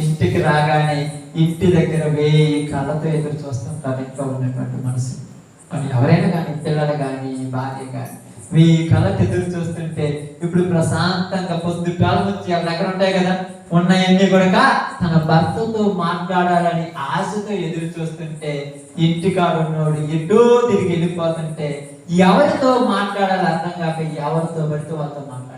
ఇంటికి రాగానే ఇంటి దగ్గర 1000 కళ్ళతో ఎదురు చూస్తుంటారు ఇంట్లో ఉన్నటువంటి మనసు. కానీ ఎవరైనా కానీ, పిల్లలు కానీ, భార్య కానీ 1000 కళ్ళతో ఎదురు చూస్తుంటే ఇప్పుడు ప్రశాంతంగా పొద్దుకాలం వచ్చి వాళ్ళ దగ్గర ఉంటాయి కదా, ఉన్నాయన్నీ కూడా తన భర్తతో మాట్లాడాలని ఆశతో ఎదురు చూస్తుంటే ఇంటికాడు ఉన్నోడు ఎటో తిరిగి వెళ్ళిపోతుంటే ఎవరితో మాట్లాడాలి అర్థం కాక ఎవరితో పడితే వాళ్ళతో మాట్లాడాలి.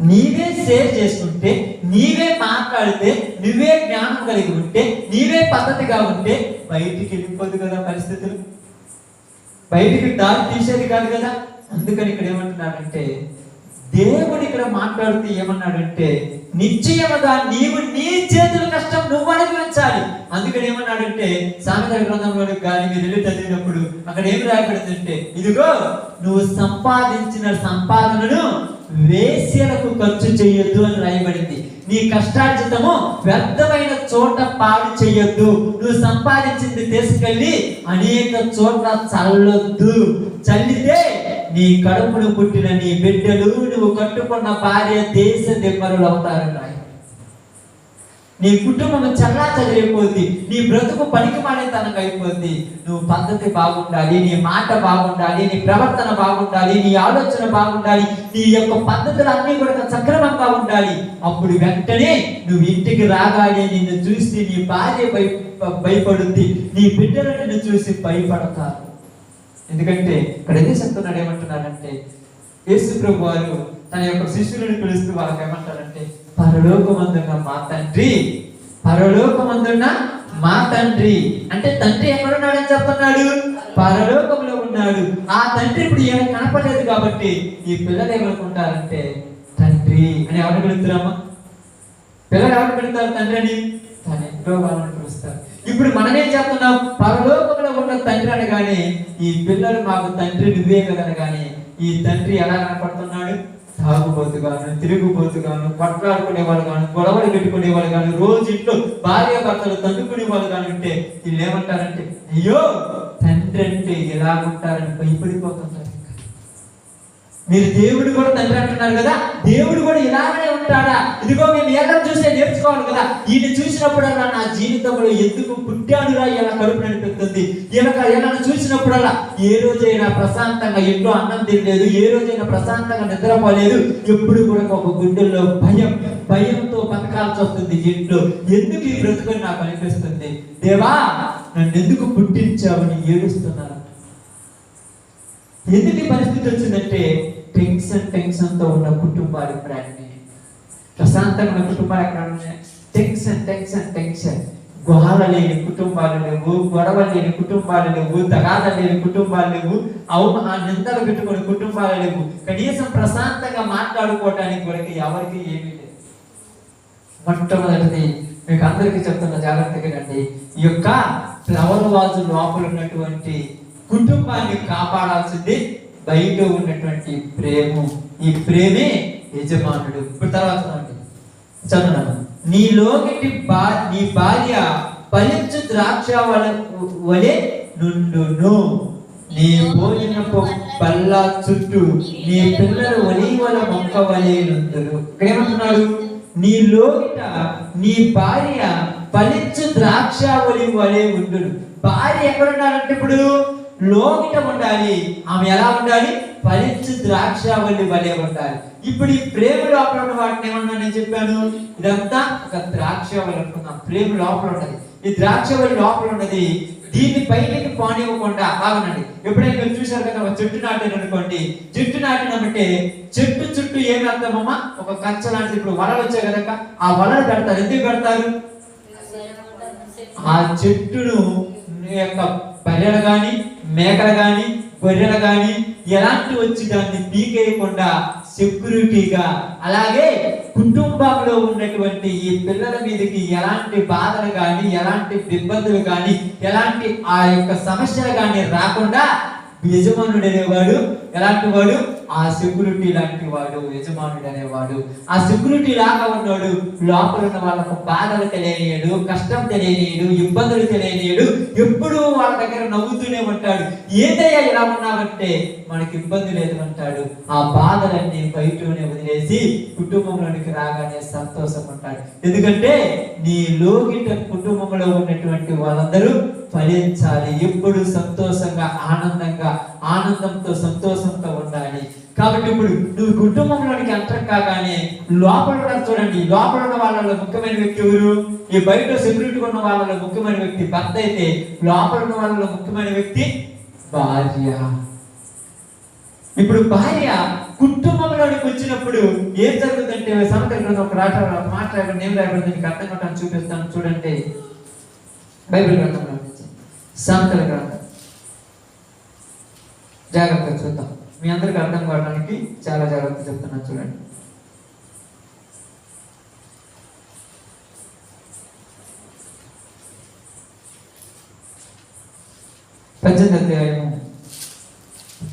నీవే షేర్ చేసుకుంటే, నీవే మాట్లాడితే, నువ్వే జ్ఞానం కలిగి ఉంటే, నీవే పద్ధతిగా ఉంటే బయటికి వెళ్ళిపోదు కదా పరిస్థితులు, బయటికి దారి తీసేది కాదు కదా. అందుకని ఇక్కడ ఏమంటున్నాడంటే, దేవుడు ఇక్కడ మాట్లాడుతూ ఏమన్నాడంటే, నిశ్చయముగా నీవు నీ చేతుల కష్టం నువ్వు అనుభవించాలి. అందుకని ఏమన్నాడంటే, సామెతల గ్రంథంలోకి కానీ మీరు వెళ్ళి చదివినప్పుడు అక్కడ ఏమి రాయబడిందంటే, ఇదిగో నువ్వు సంపాదించిన సంపాదనను వేశ్యలకు ఖర్చు చేయొద్దు అని రాయబడింది. నీ కష్టార్జితము వ్యర్థమైన చోట పాడు చేయొద్దు. నువ్వు సంపాదించింది తీసుకెళ్ళి అనేక చోట్ల చల్లొద్దు. చల్లితే నీ కడుపును పుట్టిన నీ బిడ్డలు, నువ్వు కట్టుకున్న భార్య దేశ దిమ్మరులు అవుతారు నాయన. నీ కుటుంబం చల్లా చదివిపోద్ది, నీ బ్రతుకు పనికి మానేతనంగా అయిపోద్ది. నువ్వు పద్ధతి బాగుండాలి, నీ మాట బాగుండాలి, నీ ప్రవర్తన బాగుండాలి, నీ ఆలోచన బాగుండాలి, నీ యొక్క పద్ధతులు అన్నీ కూడా సక్రమంగా ఉండాలి. అప్పుడు వెంటనే నువ్వు ఇంటికి రాగానే నిన్ను చూసి నీ భార్య భయపడుద్ది, నీ బిడ్డలు నిన్ను చూసి భయపడతారు. ఎందుకంటే ఇక్కడ ఏదో చెప్తున్నాడు, ఏమంటున్నాడంటే యేసు ప్రభు వారు తన యొక్క శిష్యులను పిలుస్తూ వాళ్ళకి ఏమంటారంటే, పరలోకమందున్న మా తండ్రి, పరలోకమందున్న మా తండ్రి. అంటే తండ్రి ఎక్కడున్నాడని చెప్తున్నాడు? పరలోకంలో ఉన్నాడు. ఆ తండ్రి ఇప్పుడు ఏమైనా కనపడలేదు కాబట్టి ఈ పిల్లలు ఏమనుకుంటారంటే తండ్రి అని ఎవరు పిలుస్తారమ్మా? పిల్లలు ఎవరు పిలుస్తారు తండ్రి అని? తన ఎంతో వాళ్ళని పిలుస్తారు. ఇప్పుడు మనమేం చెప్తున్నాం? పరలోకంలో ఉన్న తండ్రి అనగానే ఈ పిల్లలు మాకు తండ్రి నువ్వే కదనగానే ఈ తండ్రి ఎలా కనపడుతున్నాడు? తాగుబోతుగాను, తిరుగుబోతుగాను, కొట్లాడుకునేవాళ్ళు గాను, గొడవలు పెట్టుకునేవాళ్ళు గాను, రోజు ఇంట్లో భార్య భర్తలు తండుకునేవాళ్ళు గాను ఉంటే వీళ్ళు ఏమంటారంటే, అయ్యో తండ్రి అంటే ఎలా ఉంటారని భయపడిపోతుంటారు. మీరు దేవుడు కూడా తండ్రి అంటున్నారు కదా, దేవుడు కూడా ఇలాగనే ఉంటాడా? ఇదిగో మేము ఏళ్ళని చూసే నేర్చుకోవాలి కదా. ఈయన చూసినప్పుడల్లా నా జీవితంలో ఎందుకు పుట్టాడురా ఇలా కడుపు నడిపిస్తుంది. ఇలా చూసినప్పుడల్లా ఏ రోజైనా ప్రశాంతంగా ఇంట్లో అన్నం తినలేదు, ఏ రోజైనా ప్రశాంతంగా నిద్రపోలేదు. ఎప్పుడు కూడా ఒక గుండెల్లో భయంతో బతకాల్సి వస్తుంది ఇంట్లో. ఎందుకు ఈ బ్రతుకుని నాకు అనిపిస్తుంది, దేవా నన్ను ఎందుకు పుట్టించావని ఏడుస్తున్నాను. ఎందుకు ఈ పరిస్థితి వచ్చిందంటే టెన్షన్ తో ఉన్న కుటుంబాలు ఎక్కడండి? ప్రశాంతంగా ఉన్న కుటుంబాలు ఎక్కడ ఉన్నాయి? టెన్షన్. గోహాల లేని కుటుంబాలు లేవు, గొడవ లేని కుటుంబాలు లేవు, తగాద లేని కుటుంబాలు లేవు, నిందలు పెట్టుకునే కుటుంబాలు లేవు. కనీసం ప్రశాంతంగా మాట్లాడుకోవటానికి కూడా ఎవరికి ఏమీ లేదు. మొట్టమొదటిది మీకు అందరికీ చెప్తున్న జాగ్రత్తగా రండి, ఈ యొక్క ఫ్లవర్ వాజు లోపల ఉన్నటువంటి కుటుంబాన్ని కాపాడాల్సింది బయట ఉన్నటువంటి ప్రేమ. ఈ ప్రేమే యజమానుడు. ఇప్పుడు తర్వాత చదువున్నాను, నీలోకి నీ భార్య ఫలించు ద్రాక్ష వలె నుండును, నీ భోజనపు బల్ల చుట్టూ నీ పిల్లలు ఒలీవల మొక్క వలె నుండును. ఇక్కడ ఏమంటున్నాడు? నీ లోకిట నీ భార్య ఫలించు ద్రాక్ష వలె ఉండును. భార్య ఎక్కడ ఉండాలంటే ఇప్పుడు లోకిట ఉండాలి. ఆమె ఎలా ఉండాలి? ఫలించు ద్రాక్షావళి వలె ఉండాలి. ఇప్పుడు ఈ ప్రేమ లోపల ఉన్న వాటిని ఏమన్నా నేను చెప్పాను, ఇదంతా ఒక ద్రాక్షావళి అనుకున్నాం. ప్రేమ లోపల ఉన్నది, ఈ ద్రాక్షావళి లోపల ఉన్నది. దీన్ని బయటికి పోనివ్వకుండా బాగుండండి. ఎప్పుడైనా మీరు చూసారు కదా, ఒక చెట్టు నాటారు అనుకోండి, చెట్టు నాటినామంటే చెట్టు చుట్టూ ఏమి అర్థమమ్మా? ఒక కంచ లాంటిది. ఇప్పుడు వలలు వచ్చాయి కదా, ఆ వలలు పెడతారు. ఎందుకు పెడతారు? ఆ చెట్టును యొక్క బర్రెలు గాని, మేకలు గాని, గొర్రెలు గాని ఎలాంటి వచ్చి దాన్ని పీకేయకుండా సెక్యూరిటీగా, అలాగే కుటుంబంలో ఉన్నటువంటి ఈ పిల్లల మీదకి ఎలాంటి బాధలు కానీ, ఎలాంటి ఇబ్బందులు కానీ, ఎలాంటి ఆ యొక్క సమస్యలు కానీ రాకుండా యజమానుడు అనేవాడు ఎలాంటి వాడు? ఆ సెక్యూరిటీ లాంటి వాడు యజమానుడు అనేవాడు. ఆ సెక్యూరిటీ లాగా ఉన్నాడు. లోపల ఉన్న వాళ్ళకు బాధలు తెలియనియడు, కష్టం తెలియనియడు, ఇబ్బందులు తెలియనియడు. ఎప్పుడు వాళ్ళ దగ్గర నవ్వుతూనే ఉంటాడు. ఏదయ్యా ఇలా ఉన్నావంటే మనకి ఇబ్బంది లేదు అంటాడు. ఆ బాధలన్నీ బయటనే వదిలేసి కుటుంబంలోనికి రాగానే సంతోషం ఉంటాడు. ఎందుకంటే నీ లోకిట కుటుంబంలో ఉన్నటువంటి వాళ్ళందరూ ఫలించాలి. ఎప్పుడు సంతోషంగా, ఆనందంతో సంతోషంతో ఉండాలి. కాబట్టి ఇప్పుడు నువ్వు కుటుంబంలోనికి ఎంటర్ కాగానే లోపల చూడండి, లోపల ఉన్న వాళ్ళలో ముఖ్యమైన వ్యక్తి ఎవరు? ఈ బయట సెక్యూరిటీ ఉన్న వాళ్ళలో ముఖ్యమైన వ్యక్తి భర్త అయితే, లోపల ఉన్న వాళ్ళలో ముఖ్యమైన వ్యక్తి భార్య. ఇప్పుడు భార్య కుటుంబంలోనికి వచ్చినప్పుడు ఏం జరుగుతుందంటే, సమగ్రంగా ఒక మాట రాయబడి ఏం రాయబడింది మీకు అర్థం కావడానికి చూపిస్తాను చూడండి. బైబిల్ గ్రంథంలో సామెతల గ్రంథం జాగ్రత్తగా చూద్దాం. మీ అందరికి అర్థం కావడానికి చాలా జాగ్రత్త చెప్తున్నాను చూడండి.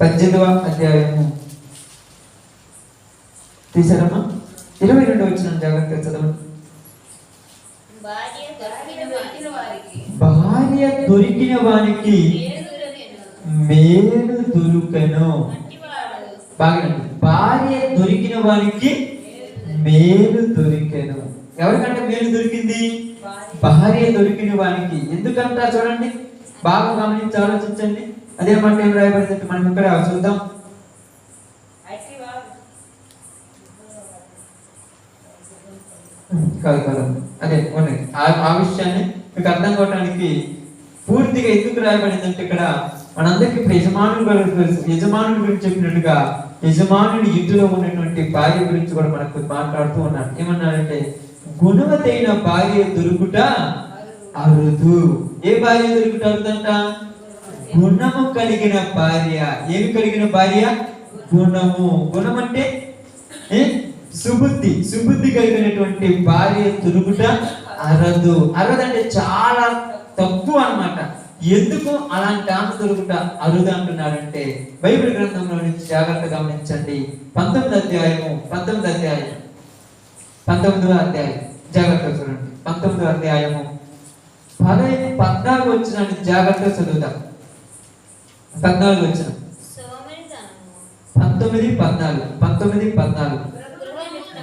పద్దెనిమిదవ అధ్యాయము తీసారమ్మా? 22 వచ్చిన జాగ్రత్తగా చదవండి. భార్య దొరికిన వారికి మేలు దొరుకను, బాగా భార్య దొరికిన వారికి మేలు దొరికెను. ఎవరికంటే మేలు దొరికింది? భార్య దొరికిన వానికి. ఎందుకంట చూడండి, బాగా గమనించి ఆలోచించండి. అదే మాట ఏం రాయబడిందంటే మనం ఇక్కడ చూద్దాం. కాదు అదే ఆ విషయాన్ని మీకు అర్థం కావడానికి పూర్తిగా ఎందుకు రాయబడిందంటే ఇక్కడ మనందరికి ఇప్పుడు యజమానుడి గురించి చెప్పినట్టుగా యజమానుడి ఇంటిలో ఉన్నటువంటి భార్య గురించి కూడా మనకు మాట్లాడుతూ ఉన్నాడు. ఏమన్నాడంటే గుణవతైన భార్య దొరుకుట అరుదు. ఏ భార్య దొరుకుట అరుదంట? గుణము కలిగిన భార్య. ఏమి కలిగిన భార్య? గుణము. గుణం అంటే సుబుద్ధి కలిగినటువంటి భార్య దొరుకుట అరదు. అరదంటే చాలా తక్కువ అన్నమాట. ఎందుకు అలాంటి ఆమె దొరుకుట అరుదు అంటున్నాడంటే బైబిల్ గ్రంథంలో నుంచి జాగ్రత్తగా గమనించండి. 19వ అధ్యాయం జాగ్రత్తగా చూడండి. 19వ అధ్యాయము 14 వచ్చిన జాగ్రత్తగా చదువుతాం. 14 వచ్చిన 19-14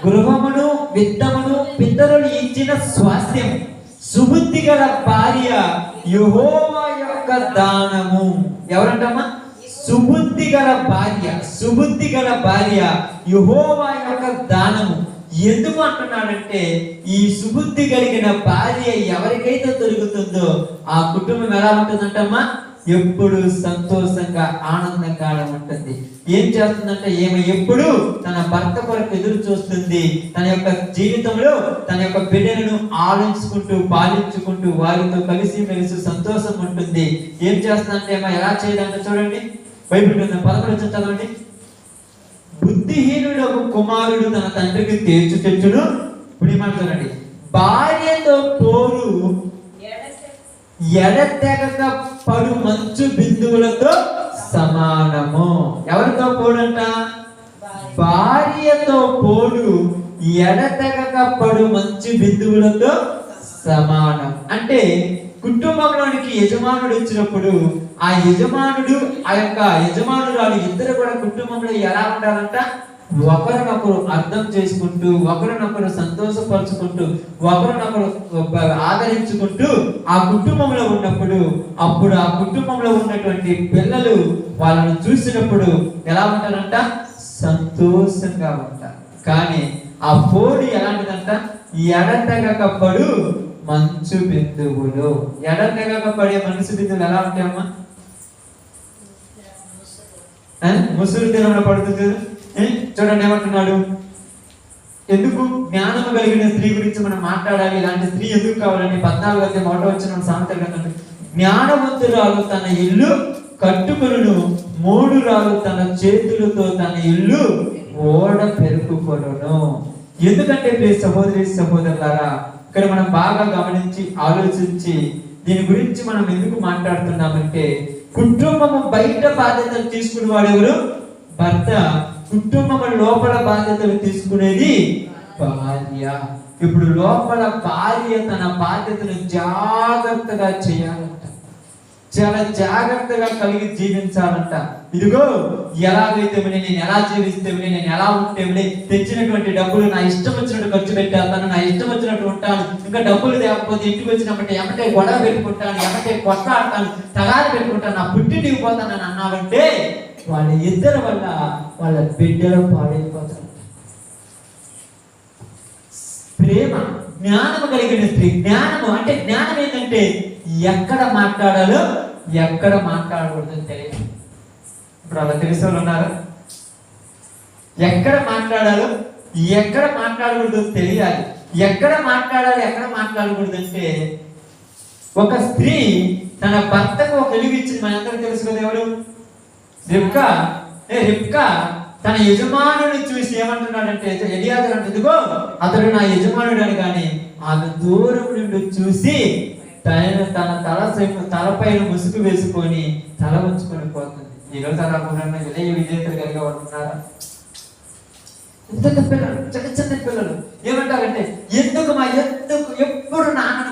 గృహమును విత్తమును పితరులు ఇచ్చిన స్వాస్థ్యం సుబుద్ధి గల భార్య యెహోవా యొక్క దానము. ఎవరంటమ్మా? సుబుద్ధి గల భార్య యెహోవా యొక్క దానము. ఎందుకు అంటున్నాడంటే ఈ సుబుద్ధి కలిగిన భార్య ఎవరికైతే దొరుకుతుందో ఆ కుటుంబం ఎలా ఉంటుందంటమ్మా? ఎప్పుడు సంతోషంగా ఆనందంగా ఉంటుంది. ఏం చేస్తుందంటే ఎప్పుడు తన భర్త కొరకు ఎదురు చూస్తుంది. తన యొక్క జీవితంలో తన యొక్క బిడ్డలను ఆలోచించుకుంటూ పాలించుకుంటూ వారితో కలిసి మెలిసి సంతోషం ఉంటుంది. ఏం చేస్తుందంటే ఎలా చేయదంటే చూడండి, బైబిల్ 11 చదవండి. బుద్ధిహీనుడు కుమారుడు తన తండ్రికి తెచ్చును. ఇప్పుడు ఏమంటారండి? భార్యతో పోరు ఎడతెగక పడు మంచు బిందువులతో సమానము. ఎవరితో పోడంట? భార్యతో పోడు ఎడతెగక పడు మంచు బిందువులతో సమానం. అంటే కుటుంబంలోనికి యజమానుడు వచ్చినప్పుడు ఆ యజమానుడు ఆ యొక్క యజమానురాలు ఇద్దరు కూడా కుటుంబంలో ఎలా ఉండాలంట? ఒకరినొకరు అర్థం చేసుకుంటూ, ఒకరినొకరు సంతోషపరుచుకుంటూ, ఒకరినొకరు ఆదరించుకుంటూ ఆ కుటుంబంలో ఉన్నప్పుడు అప్పుడు ఆ కుటుంబంలో ఉన్నటువంటి పిల్లలు వాళ్ళను చూసినప్పుడు ఎలా ఉంటారంట? సంతోషంగా ఉంటారు. కానీ ఆ పోడి ఎలాంటిదంట? ఎడతెగక పడు మంచు బిందువులు. ఎడతెగక పడే మంచు బిందువులు ఎలా ఉంటాయమ్మా? ముసురు దినంలో పడుతుంది. చూడండి ఏమంటున్నాడు? ఎందుకు జ్ఞానము కలిగిన స్త్రీ గురించి మనం మాట్లాడాలి? ఇలాంటి స్త్రీ ఎందుకు కావాలని 14వ అధ్యాయం 1వ వచనం సామెతలు గ్రంథం. జ్ఞానవంతురాలు తన ఇల్లు కట్టుకొనును, మూఢురాలు తన చేతులతో తన ఇల్లు ఓడ పెరుకుకొనును. ఎందుకంటే సహోదరులారా, ఇక్కడ మనం బాగా గమనించి ఆలోచించి దీని గురించి మనం ఎందుకు మాట్లాడుతున్నామంటే కుటుంబము బయట బాధ్యతలు తీసుకునే వాడెవరు? భర్త. కుటుంబం లోపల బాధ్యతలు తీసుకునేది భార్య. ఇప్పుడు లోపల భార్య తన బాధ్యతను జాగ్రత్తగా చేయాలంట, చాలా జాగ్రత్తగా కలిగి జీవించాలంట. ఇదిగో ఎలాగైతే నేను ఎలా జీవిస్తే, నేను ఎలా ఉంటే, తెచ్చినటువంటి డబ్బులు నా ఇష్టం వచ్చినట్టు ఖర్చు పెట్టేస్తాను, నా ఇష్టం వచ్చినట్టు ఉంటాను. ఇంకా డబ్బులు లేకపోతే ఇంటికి వచ్చినప్పుడు ఎమ్మటే గొడవ పెట్టుకుంటాను, ఎమ్మటే కొట్లాడతాను, తగాదు పెట్టుకుంటాను, నా పుట్టింటికి పోతానని అన్నావంటే వాళ్ళ ఇద్దరి వల్ల వాళ్ళ బిడ్డలు పాడైపోతారు. ప్రేమ, జ్ఞానము కలిగిన స్త్రీ. జ్ఞానము అంటే జ్ఞానం ఏంటంటే ఎక్కడ మాట్లాడాలో ఎక్కడ మాట్లాడకూడదని తెలియదు. ఇప్పుడు అలా తెలిసిన వాళ్ళు ఉన్నారా? ఎక్కడ మాట్లాడాలో ఎక్కడ మాట్లాడకూడదు తెలియాలి. ఎక్కడ మాట్లాడాలి ఎక్కడ మాట్లాడకూడదు అంటే ఒక స్త్రీ తన భర్తకు ఒక వెలుగు ఇచ్చింది. మనందరికీ తెలుసు కదా, ఎవరు? రిబ్కా తన యజమానుని చూసి ఏమంటున్నాడంటే, ఎలియాజరు అంటే ఇదిగో అతడు నా యజమానుడు అని. కానీ ఆమె దూరం నుండి చూసి తన తలపైన ముసుగు వేసుకొని తల ఉంచుకొని పోతుంది. ఈరోజు అలా విజయ విజేతలు కలిగే వాళ్ళు ఉన్నారా? పిల్లలు, చిన్న చిన్న పిల్లలు ఏమంటారంటే ఎందుకు ఎప్పుడు నాన్నను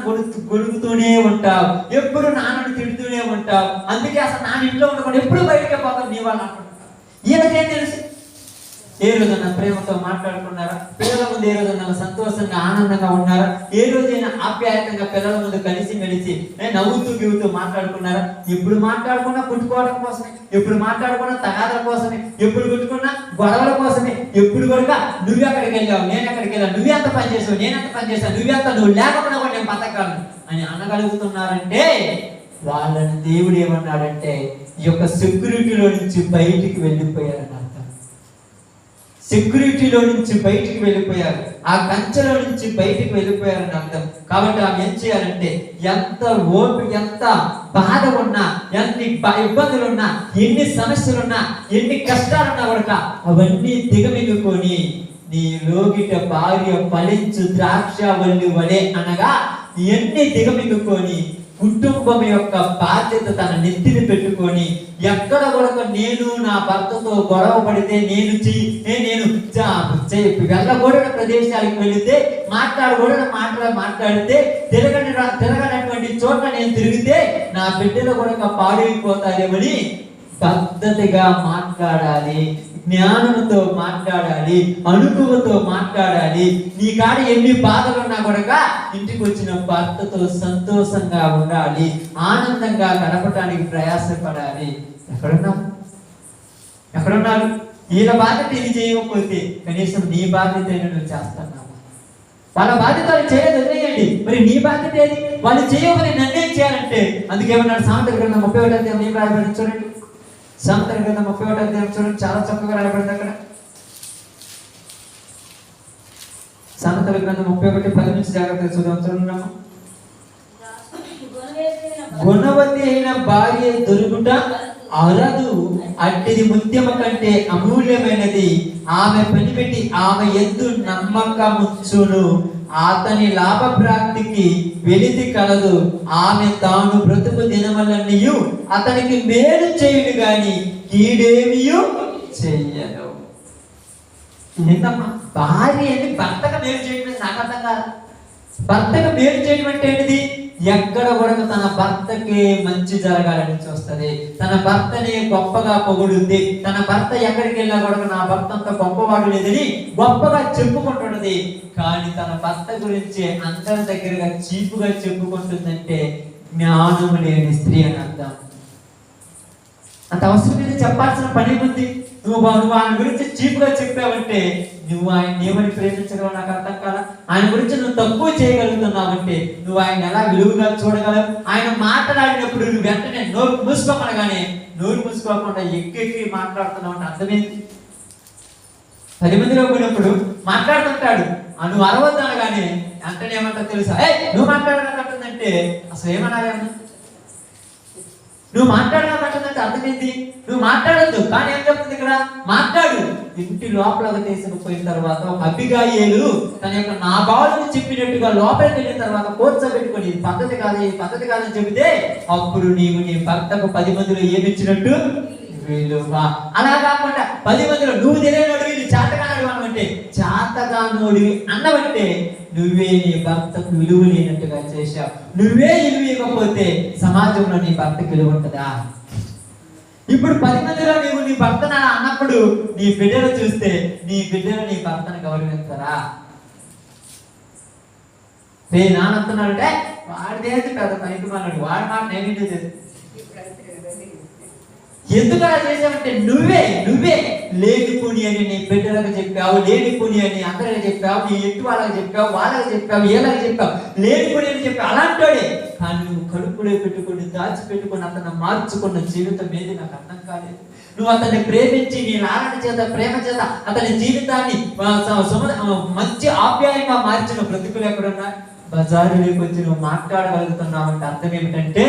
గొడుగుతూనే ఉంటావు, ఎప్పుడు నాన్నను తిడుతూనే ఉంటావు, అందుకే అసలు నాన్న ఇంట్లో ఉండకుండా ఎప్పుడు బయటకే పోతావు నీ వాళ్ళు అంటున్నారు. ఈయనకేం తెలుసు? ఏ రోజైనా ప్రేమతో మాట్లాడుకున్నారా? పిల్లల ముందు ఏ రోజైనా సంతోషంగా ఆనందంగా ఉన్నారా? ఏ రోజైనా ఆప్యాయంగా పిల్లల ముందు కలిసి మెలిసి నవ్వుతూ గివ్వుతూ మాట్లాడుకున్నారా? ఎప్పుడు మాట్లాడుకున్నా కుట్టుకోవడం కోసమే, ఎప్పుడు మాట్లాడుకున్నా తగాదల కోసమే, ఎప్పుడు కుట్టుకున్నా గొడవల కోసమే, ఎప్పుడు కూడా నువ్వు ఎక్కడికి వెళ్ళావు, నేను ఎక్కడికి వెళ్ళావు, నువ్వెంత పని చేసావు, నేనెంత పని చేశాను, నువ్వు లేకపోయినా కూడా నేను బతకగలను అని అనగలుగుతున్నారంటే వాళ్ళని దేవుడు ఏమన్నాడంటే ఈ యొక్క సెక్యూరిటీలో నుంచి బయటికి వెళ్ళిపోయారని అర్థం. సెక్యూరిటీలో నుంచి బయటికి వెళ్ళిపోయారు, ఆ కంచెలో నుంచి బయటికి వెళ్ళిపోయారని అర్థం. కాబట్టి ఆమె ఏం చేయాలంటే ఎంత ఎంత బాధ ఉన్నా, ఎన్ని ఇబ్బందులున్నా, ఎన్ని సమస్యలున్నా, ఎన్ని కష్టాలున్నా కూడా అవన్నీ దిగమింగుకొని నీ లోగిట భార్య ఫలించు ద్రాక్షవల్లి వలె అనగా ఎన్ని దిగమింగుకొని కుటుంబం యొక్క బాధ్యత తన నెత్తిని పెట్టుకొని ఎక్కడ కూడా నేను నా భర్తతో గొడవ పడితే నేను వెళ్ళకూడని ప్రదేశాలకు వెళితే మాట్లాడకూడని మాట్లాడితే తిరగనటువంటి చోట్ల నేను తిరిగితే నా బిడ్డలు కూడా పాడైపోతారేమని పద్ధతిగా మాట్లాడాలి, జ్ఞానంతో మాట్లాడాలి, అనుభవంతో మాట్లాడాలి. నీ కాడ ఎన్ని బాధలున్నా కూడా ఇంటికి వచ్చిన భర్తతో సంతోషంగా ఉండాలి, ఆనందంగా గడపడానికి ప్రయాసపడాలి. ఎక్కడున్నారు? వీళ్ళ బాధ్యత ఇది చేయకపోతే కనీసం నీ బాధ్యత నువ్వు చేస్తున్నావు. వాళ్ళ బాధ్యత వాళ్ళు చేయలేదు, వదిలేయండి. మరి నీ బాధ్యత ఏది? వాళ్ళు చేయమని నన్నేం చేయాలంటే అందుకేమన్నాడు? సామెతల గ్రంథం 31వ అధ్యాయం రాయబడి చూడండి. సామెతల గ్రంథం 31వ అధ్యాయం చూడండి, చాలా చక్కగా రాయబడింది అక్కడ. సామెతల గ్రంథం 31:10 నుంచి జాగ్రత్తగా చూద్దాం. గుణవతి అయిన భార్య దొరుకుట అరదు, అట్టిది ముత్యము కంటే అమూల్యమైనది. ఆమె పనిపెట్టి ఆమె యందు నమ్మకముంచును, అతని లాభ ప్రాప్తికి వెలితి కలదు. ఆమె తాను బ్రతుకు దినములన్నీయు అతనికి మేలు చేయుడు గాని కీడేమీ చెయ్యదు. ఏంటమ్మా భార్య ఏంటి? భర్తకు మేలు చేయడం నాకు అర్థం కాదు. భర్తకు మేలు చేయడం అంటే ఏంటిది? ఎక్కడ కూడా తన భర్తకి మంచి జరగాలని చూస్తుంది, తన భర్తని గొప్పగా పొగుడుద్ది, తన భర్త ఎక్కడికి వెళ్ళినా కూడా నా భర్త అంత గొప్పవాడు లేదని గొప్పగా చెప్పుకుంటున్నది. కానీ తన భర్త గురించి అందరి దగ్గరగా చీపుగా చెప్పుకుంటుందంటే జ్ఞానం లేని స్త్రీ అని అర్థం. అంత అవసరం మీద చెప్పాల్సిన పని ఉంది. నువ్వు ఆయన గురించి చీపుగా చెప్పావంటే నువ్వు ఆయన ఏమని ప్రేమించగలవు నాకు అర్థం కాదా? ఆయన గురించి నువ్వు తక్కువ చేయగలుగుతున్నావంటే నువ్వు ఆయన ఎలా విలువగా చూడగలవు? ఆయన మాట్లాడినప్పుడు నువ్వు వెంటనే నోరు మూసుకోమనగానే నోరు మూసుకోకుండా ఎక్కెక్కి మాట్లాడుతున్నావు అంటే అర్థమేంటి? 10 మందిలో పోయినప్పుడు మాట్లాడుతుంటాడు, నువ్వు అరవద్దు అనగానే వెంటనే ఏమంటా తెలుసా? నువ్వు మాట్లాడాలంటుందంటే అసలు ఏమనాలి? నువ్వు మాట్లాడాలంటుందంటే అర్థమేంటి? నువ్వు మాట్లాడద్దు, కానీ ఏం చెప్తుంది ఇక్కడ? మాట్లాడు. ఇంటి లోపలికి తీసుకుపోయిన తర్వాత అబిగాయేలు తన యొక్క నాబాలుని చెప్పినట్టుగా లోపలికి వెళ్ళిన తర్వాత కూర్చోబెట్టుకొని ఇది పద్ధతి కాదు, ఈ పద్ధతి కాదని చెబితే అప్పుడు నీవు నీ భర్తకు 10 మందిలో ఏమిచ్చినట్టు విలువ. అలా కాకుండా 10 మందిలో నువ్వు తెలియనోడివి, నువ్వు చేతగానోడివి అనమంటే చేతగానోడివి అన్నవంటే నువ్వే నీ భర్తకు విలువ లేనట్టుగా చేశావు. నువ్వే విలువ ఇవ్వకపోతే సమాజంలో నీ భర్తకు విలువ ఉంటుందా? ఇప్పుడు 10 మందిలో నీవు నీ భర్తను అన్నప్పుడు నీ బిడ్డలు చూస్తే నీ బిడ్డలు నీ భర్తను గౌరవిస్తారా? నానంటున్నాడంటే వాడిదేసి పెద్ద పనికి మాట్లాడు, వాడి మాట నేను ఎందుకు అలా చేసావంటే నువ్వే లేనిపోని అని నీ బిడ్డలకు చెప్పావు, లేనిపోని అని అందరికి చెప్పావు, నీ ఎట్టు వాళ్ళకి చెప్పావు, వాళ్ళకి చెప్పావు, ఏళ్ళకి చెప్పావు, లేనిపోని అని చెప్పావు. అలాంటోడే కానీ నువ్వు కడుపులో పెట్టుకుని దాచిపెట్టుకుని అతను మార్చుకున్న జీవితం ఏది నాకు అర్థం కాలేదు. నువ్వు అతన్ని ప్రేమించి నీ లాలన చేత ప్రేమ చేత అతని జీవితాన్ని మంచి ఆప్యాయంగా మార్చిన బ్రతుకులు ఎక్కడున్నా? బజారులోకి వచ్చి నువ్వు మాట్లాడగలుగుతున్నావు అంటే అర్థం ఏమిటంటే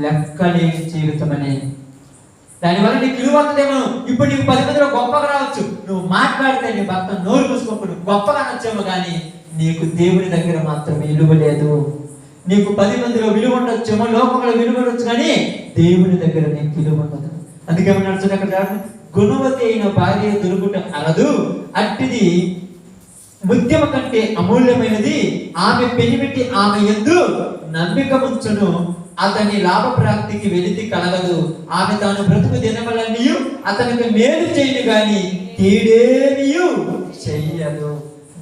లెక్కలేని జీవితం అనే. దానివల్ల నీకు విలువ వస్తుందేమో. ఇప్పుడు నీకు 10 మందిలో గొప్పగా రావచ్చు, నువ్వు మాట్లాడితే నీ భర్త నోరు మూసుకోకుండా గొప్పగా నచ్చేమో, కానీ నీకు దేవుని దగ్గర మాత్రం విలువ లేదు. నీకు 10 మందిలో విలువ ఉండొచ్చేమో, లోకంలో విలువ ఉండొచ్చు, కానీ దేవుని దగ్గర నీకు విలువ ఉండదు. అందుకే నడుచుకుని అక్కడ గుణవతి అయిన భార్య దొరుకుట అలదు, అట్టిది ముత్యము కంటే అమూల్యమైనది. ఆమె పెనిమిటి ఆమె యందు నమ్మికముంచును, అతని లాభ ప్రాప్తికి వెలితి కలగదు. ఆమె తాను బ్రతుకు దినములన్నీ అతనికి మేలు చేయను గాని కీడేమియు చెయ్యదు.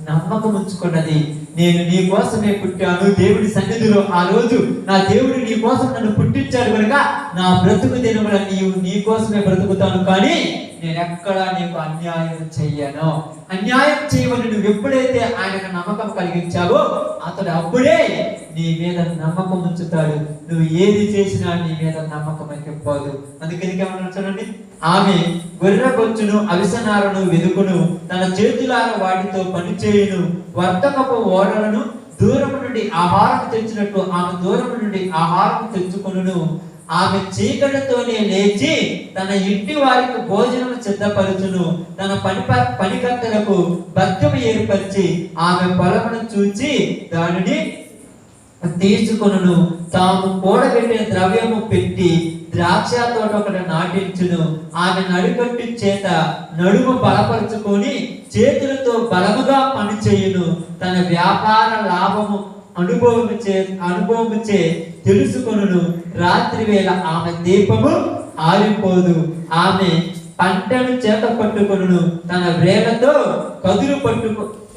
నమ్మకం ఉంచుకున్నది. నేను నీ కోసమే పుట్టాను దేవుడి సన్నిధిలో. ఆ రోజు నా దేవుడు నీ కోసం నన్ను పుట్టించాడు కనుక నా బ్రతుకు దినముల నీ కోసమే బ్రతుకుతాను, కానీ నేను ఎక్కడా నీకు అన్యాయం చెయ్యను. అన్యాయం చేయమని నువ్వు ఎప్పుడైతే ఆయనకు నమ్మకం కలిగించావో అతడు అప్పుడే నీ మీద నమ్మకం ఉంచుతాడు. నువ్వు ఏది చేసినా నీ మీద నమ్మకం అయితే పోదు. అందుకని ఏమన్నా చూడండి, ఆమె గొర్రె బొచ్చును అవిసనారను వెదుకును, తన చేతులార వాటితో పని చేయును, వర్తకపు ఓడలను దూరము నుండి ఆహారం తెచ్చినట్టు ఆమె దూరము నుండి ఆహారం తెచ్చుకొనును. ఆమె చీకటితోనే లేచి తన ఇంటి వారికి భోజనం సిద్ధపరచును. తన పనికత్తెలకు భత్యము ఏర్పరిచి ఆమె పొలమును చూచి దానిని తీసుకొనును. తాము కూడబెట్టిన ద్రవ్యము పెట్టి ద్రాక్ష తోట ఒకటి నాటించును. ఆమె నడికట్టు చేత నడుము బలపరుచుకొని చేతులతో బలముగా పని చేయును. తన వ్యాపార లాభము అనుభవముచే తెలుసుకొనును. రాత్రి వేళ ఆమె దీపము ఆరిపోదు. ఆమె పంటను చేత పట్టుకొనును. తన వేలతో కదురు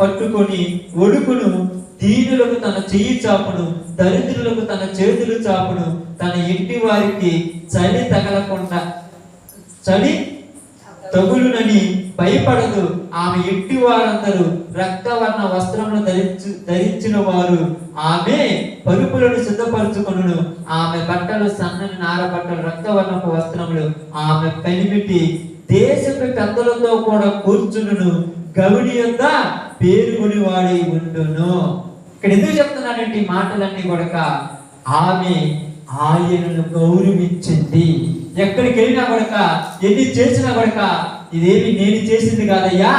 పట్టుకొని ఒడుకును. దీనులకు తన చెయ్యి చాపును, దరిద్రులకు తన చేతులు చాపును. తన ఇంటి వారికి చలి తగులునని భయపడదు. ఆమె ఇంటి వారందరూ రక్తవర్ణ వస్త్రములు ధరించిన వారు. ఆమె పరుపులను సిద్ధపరచుకొనును. ఆమె బట్టలు సన్నని నార బట్టలు, రక్తవర్ణపు వస్త్రములు. ఆమె పెనిమిటి దేశపు పెద్దలతో కూడా కూర్చును. గవిడి యొక్క పేరుగుని వాడి ఉండును. ఇక్కడ ఎందుకు చెప్తున్నానంటే ఈ మాటలన్నీ కూడా ఆమె ఆయనను గౌరవించింది. ఎక్కడికి వెళ్ళినా కొడక, ఎన్ని చేసినా కొడక, ఇదేమి నేను చేసింది కాదయ్యా,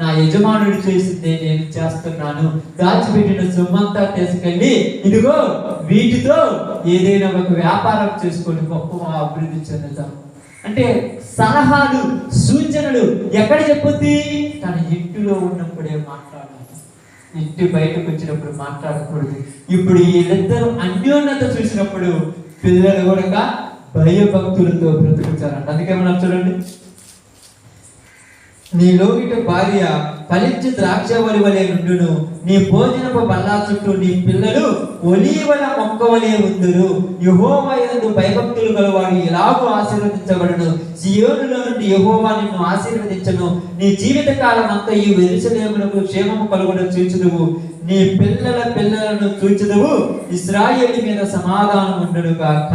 నా యజమానుడు చేసిందే నేను చేస్తున్నాను. దాచిపెట్టిన సొమ్మంతా తీసుకెళ్ళి ఇదిగో వీటితో ఏదైనా ఒక వ్యాపారం చేసుకొని గొప్ప అభివృద్ధి చెందుతాం అంటే సలహాలు, సూచనలు ఎక్కడ చెప్పుద్ది? తన ఇంటిలో ఉన్నప్పుడే మాట్లాడాలి. ఇంటి బయటకు వచ్చినప్పుడు మాట్లాడకూడదు. ఇప్పుడు వీళ్ళిద్దరూ అన్యోన్యత చూసినప్పుడు పిల్లలు కూడా భయభక్తులతో బ్రతుకుతారంట. అందుకేమన్నా చూడండి, నీ లోగిట భార్య ఫలించి ద్రాక్షవల్లి వలె నుండును. నీ భోజనపు బల్లా చుట్టూ నీ పిల్లలు ఒలీవల మొక్క వలె ఉందురు. యెహోవా యందు భయభక్తులు గలవాడు ఎలాగూ ఆశీర్వదించబడును. సియోనులో నుండి యెహోవా నిన్ను ఆశీర్వదించును. నీ జీవిత కాలం అంతా ఈ యెరూషలేమునకు క్షేమము కలుగుట చూచుదువు. నీ పిల్లల పిల్లలను చూచుదువు. ఇశ్రాయేలు మీద సమాధానం ఉండును గాక.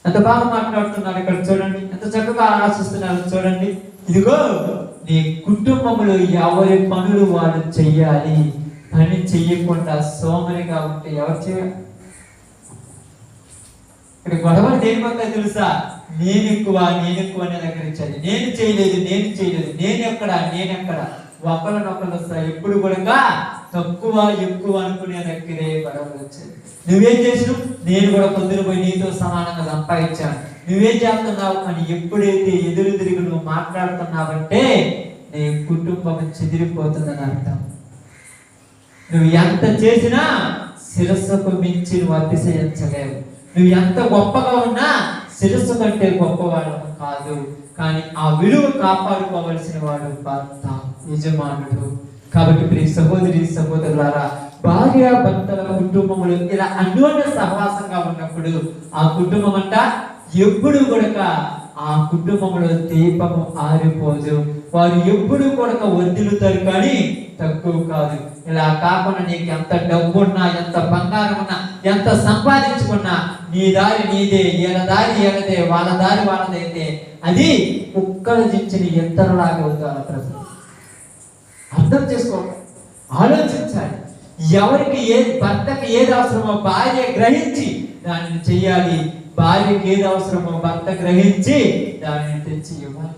ఎంత బాగా మాట్లాడుతున్నారు ఇక్కడ చూడండి, ఎంత చక్కగా ఆలోచిస్తున్నారు చూడండి. ఇదిగో నీ కుటుంబంలో ఎవరి పనులు వాళ్ళు చెయ్యాలి. పని చెయ్యకుండా సోమరిగా ఉంటే ఎవరు చేయాలి? ఇక్కడ గొడవలు దేని వల్ల తెలుసా? నేను ఎక్కువ అనే దగ్గర ఇచ్చాలి. నేను చేయలేదు, నేను ఎక్కడ ఒకళ్ళనొకళ్ళు ఎప్పుడు కూడా తక్కువ ఎక్కువ అనుకునే దగ్గరే గొడవలు వచ్చాయి. నువ్వేం చేసినావు? నేను కూడా పొద్దున పోయి నీతో సమానంగా సంపాదించాను. నువ్వేం చేస్తున్నావు అని ఎప్పుడైతే ఎదురు తిరిగి నువ్వు మాట్లాడుతున్నావంటే నీ కుటుంబం చెదిరిపోతుందని అర్థం. నువ్వు ఎంత చేసినా శిరస్సుకు మించి నువ్వు అతిశయించలేవు. నువ్వు ఎంత గొప్పగా ఉన్నా శిరస్సు కంటే గొప్పవాడు కాదు. కానీ ఆ విలువ కాపాడుకోవలసిన వాడు భర్త, యజమానుడు. కాబట్టి ప్రియ సహోదరి సహోదరులారా, భార్య భర్తల కుటుంబములు ఇలా అన్యోన్య సహవాసంగా ఉన్నప్పుడు ఆ కుటుంబం అంట ఎప్పుడు కూడా ఆ కుటుంబంలో దీపము ఆరిపోదు. వారు ఎప్పుడు కూడా వర్ధిల్లుతారు కానీ తక్కువ కాదు. ఇలా కాకుండా నీకు ఎంత డబ్బున్నా, ఎంత బంగారం ఉన్నా, ఎంత సంపాదించుకున్నా నీ దారి నీదే, వీళ్ళ దారి వీళ్ళదే, వాళ్ళ దారి వాళ్ళదైతే అది కుక్కలు దించిన ఎంతలాగా అవుతారు. ప్రజలు అర్థం చేసుకోవాలి, ఆలోచించాలి. ఎవరికి భర్తకి ఏది అవసరమో భార్య గ్రహించి దానిని చెయ్యాలి. భార్యకి ఏది అవసరమో భర్త గ్రహించి దానిని తెచ్చి ఇవ్వాలి.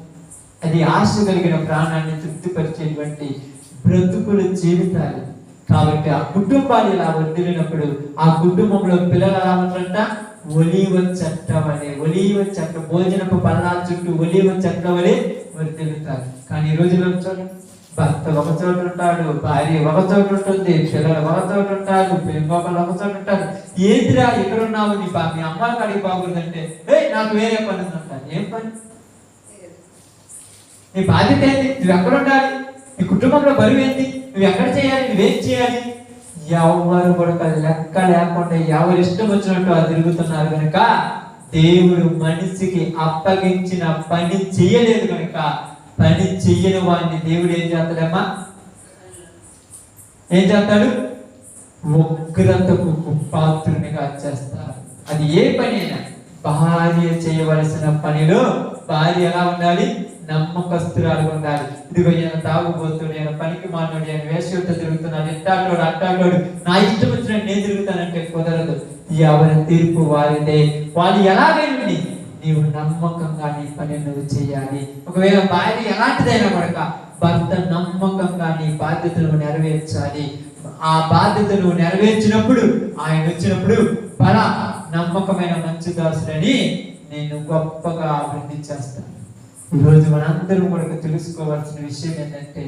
అది ఆశ కలిగిన ప్రాణాన్ని తృప్తిపరిచేటువంటి బ్రతుకులు జీవితాలు. కాబట్టి ఆ కుటుంబాలు ఇలా వదిలినప్పుడు ఆ కుటుంబంలో పిల్లలు ఎలా ఉంటారంట? ఒలీవ చెట్ల భోజనపు పల్లాల చుట్టూ ఒలీవ చెట్ల వలె వర్ధిల్లుతారు. కానీ ఈ రోజుల్లో చూడండి, భర్త ఒక చోట ఉంటాడు, భార్య ఒక చోట ఉంటుంది, పిల్లలు ఒక చోట ఉంటారు, ఇంకొకరు ఒక చోట ఉంటారు. ఏంటిరా ఇక్కడ ఉన్నావు, మీ అమ్మ కాడికి బాగుందంటే నాకు వేరే పని ఉందంటారు. ఏం పని? నీ బాధ్యత ఏంటి? నువ్వు ఎక్కడ ఉండాలి? నీ కుటుంబంలో బరువు ఏంటి? నువ్వు ఎక్కడ చేయాలి? నువ్వేం చేయాలి? ఎవరు కూడా లెక్క లేకుండా ఎవరు ఇష్టం వచ్చినట్టు అది తిరుగుతున్నారు కనుక దేవుడు మనిషికి అప్పగించిన పని చెయ్యలేదు కనుక పని చెయ్యని వాడిని దేవుడు ఏం చేస్తాడమ్మా? ఏం చేస్తాడు? ఉగ్రతకు పాత్రునిగా చేస్తారు. అది ఏ పని అయినా భార్య చేయవలసిన పనిలో భార్య ఎలా ఉండాలి? నమ్మకస్తురాలు ఉండాలి. ఇదిగో నేను తాగుబోతు, నేను పనికి మానవుడు, నేను వేషంతో తిరుగుతున్నాను, ఇట్టాడు అట్టాడు, నా ఇష్టం వచ్చినట్టు నేను తిరుగుతానంటే కుదరదు. ఎవరి తీర్పు వారిదే. వాళ్ళు ఎలాగైనా నీవు నమ్మకంగా నీ పని నువ్వు చేయాలి. ఒకవేళ భార్య ఎలాంటిదైనా కనుక భర్త నమ్మకంగా నీ బాధ్యతను నెరవేర్చాలి. ఆ బాధ్యతను నెరవేర్చినప్పుడు ఆయన వచ్చినప్పుడు బలా నమ్మకమైన మంచి దాసుడని నేను గొప్పగా అభివృద్ధి చేస్తాను. ఈరోజు మనందరూ మనకు తెలుసుకోవాల్సిన విషయం ఏంటంటే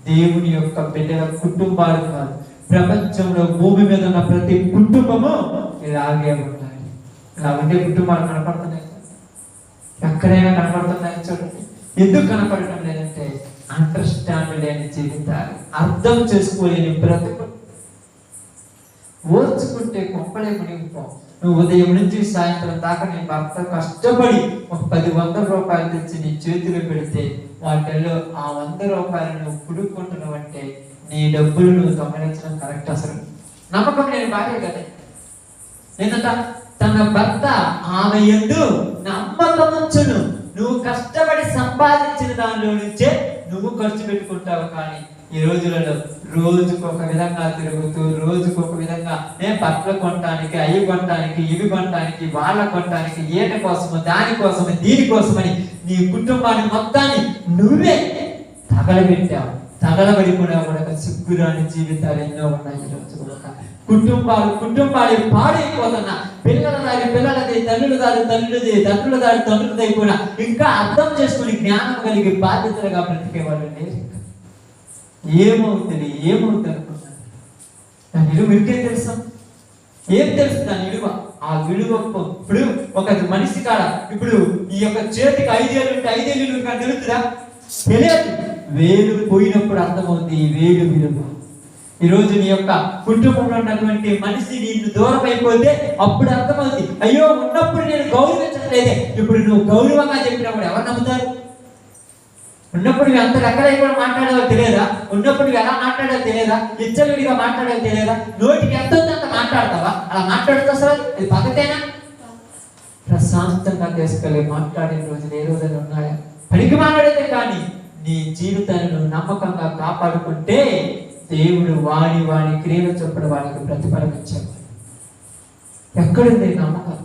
దేవుని యొక్క బిడ్డల కుటుంబాలు కాదు, ప్రపంచంలో భూమి మీద ఉన్న ప్రతి కుటుంబము ఇలాగే ఉండాలి. ఇలా ఉండే కుటుంబాలు కనపడుతున్నాయి, ఎక్కడైనా కనపడుతున్నాయి. చూడండి, ఎందుకు కనపడటం లేదంటే అండర్స్టాండ్ లేని జీవితాలు, అర్థం చేసుకోలేని బ్రతుకు. ఓర్చుకుంటే కొంపలే మునిగిపో. నువ్వు ఉదయం నుంచి సాయంత్రం దాకా నీ భర్త కష్టపడి ఒక 10 రూపాయలు తెచ్చి నీ చేతిలో పెడితే వాటిల్లో ఆ 100 రూపాయలు నువ్వు పుడుకుంటున్నావంటే నీ డబ్బులు నువ్వు గమనించడం కరెక్ట్. అసలు నమ్మకం లేని భార్య కదా. ఏంటంట? తన భర్త ఆమె యందు నమ్మకం ఉంచును. నువ్వు కష్టపడి సంపాదించిన దానిలో నుంచే నువ్వు ఖర్చు పెట్టుకుంటావు. కానీ ఈ రోజులలో రోజుకొక విధంగా తిరుగుతూ రోజుకొక విధంగా నేను బట్టలు కొనడానికి, అవి కొనడానికి, ఇవి కొనడానికి, వాళ్ళ కొనడానికి, ఏట కోసము, దానికోసము, దీనికోసమని నీ కుటుంబాన్ని మొత్తాన్ని నువ్వే తగలబెట్టావు. తగలబడిపోయినా కూడా సిగ్గురాని జీవితాలు ఎన్నో ఉన్నాయి. ఈ రోజు కుటుంబాలు పాడైపోతున్నా, పిల్లల దారి పిల్లలది, తల్లుల దారి తల్లులది, తండ్రుల దారి తండ్రులది అయిపోయినా ఇంకా అర్థం చేసుకుని జ్ఞానం కలిగి బాధ్యతలుగా బ్రతికేవాళ్ళు లేరు. ఏమవుతుంది అనుకున్నాను. దాని విలువ మీకే తెలుసా? ఏం తెలుసు దాని విలువ? ఆ విలువ ఇప్పుడు ఒక మనిషి కాడ ఇప్పుడు ఈ యొక్క చేతికి 5 ఏళ్ళు ఉంటే 5 ఏళ్ళు కానీ తెలుస్తుందా? తెలియదు. వేలు పోయినప్పుడు అర్థమవుతుంది ఈ వేలు విలువ. ఈరోజు నీ యొక్క కుటుంబంలో ఉన్నటువంటి మనిషి నిన్ను దూరం అయిపోతే అప్పుడు అర్థమవుతుంది, అయ్యో ఉన్నప్పుడు నేను గౌరవించట్లేదే, ఇప్పుడు నువ్వు గౌరవంగా చెప్పినప్పుడు ఎవరు నమ్ముతారు? ఉన్నప్పుడు నువ్వు ఎంత ఎక్కడైపోయి మాట్లాడాలో తెలియదా? ఉన్నప్పుడు నువ్వు ఎలా మాట్లాడాలో తెలియదా? ఇచ్చలుడిగా మాట్లాడాలో తెలియదా? నోటికి ఎంత అంత మాట్లాడతావా? అలా మాట్లాడుతూ అసలు ఇది పద్ధతేనా? ప్రశాంతంగా తీసుకెళ్ళి మాట్లాడిన రోజులు ఏ రోజులు ఉన్నాయా? పనికి మాట్లాడితే కానీ నీ జీవితాన్ని నువ్వు నమ్మకంగా కాపాడుకుంటే దేవుడు వాడి క్రియల చొప్పున వాడికి ప్రతిఫలం ఇచ్చాడు. ఎక్కడుంది నమ్మకం?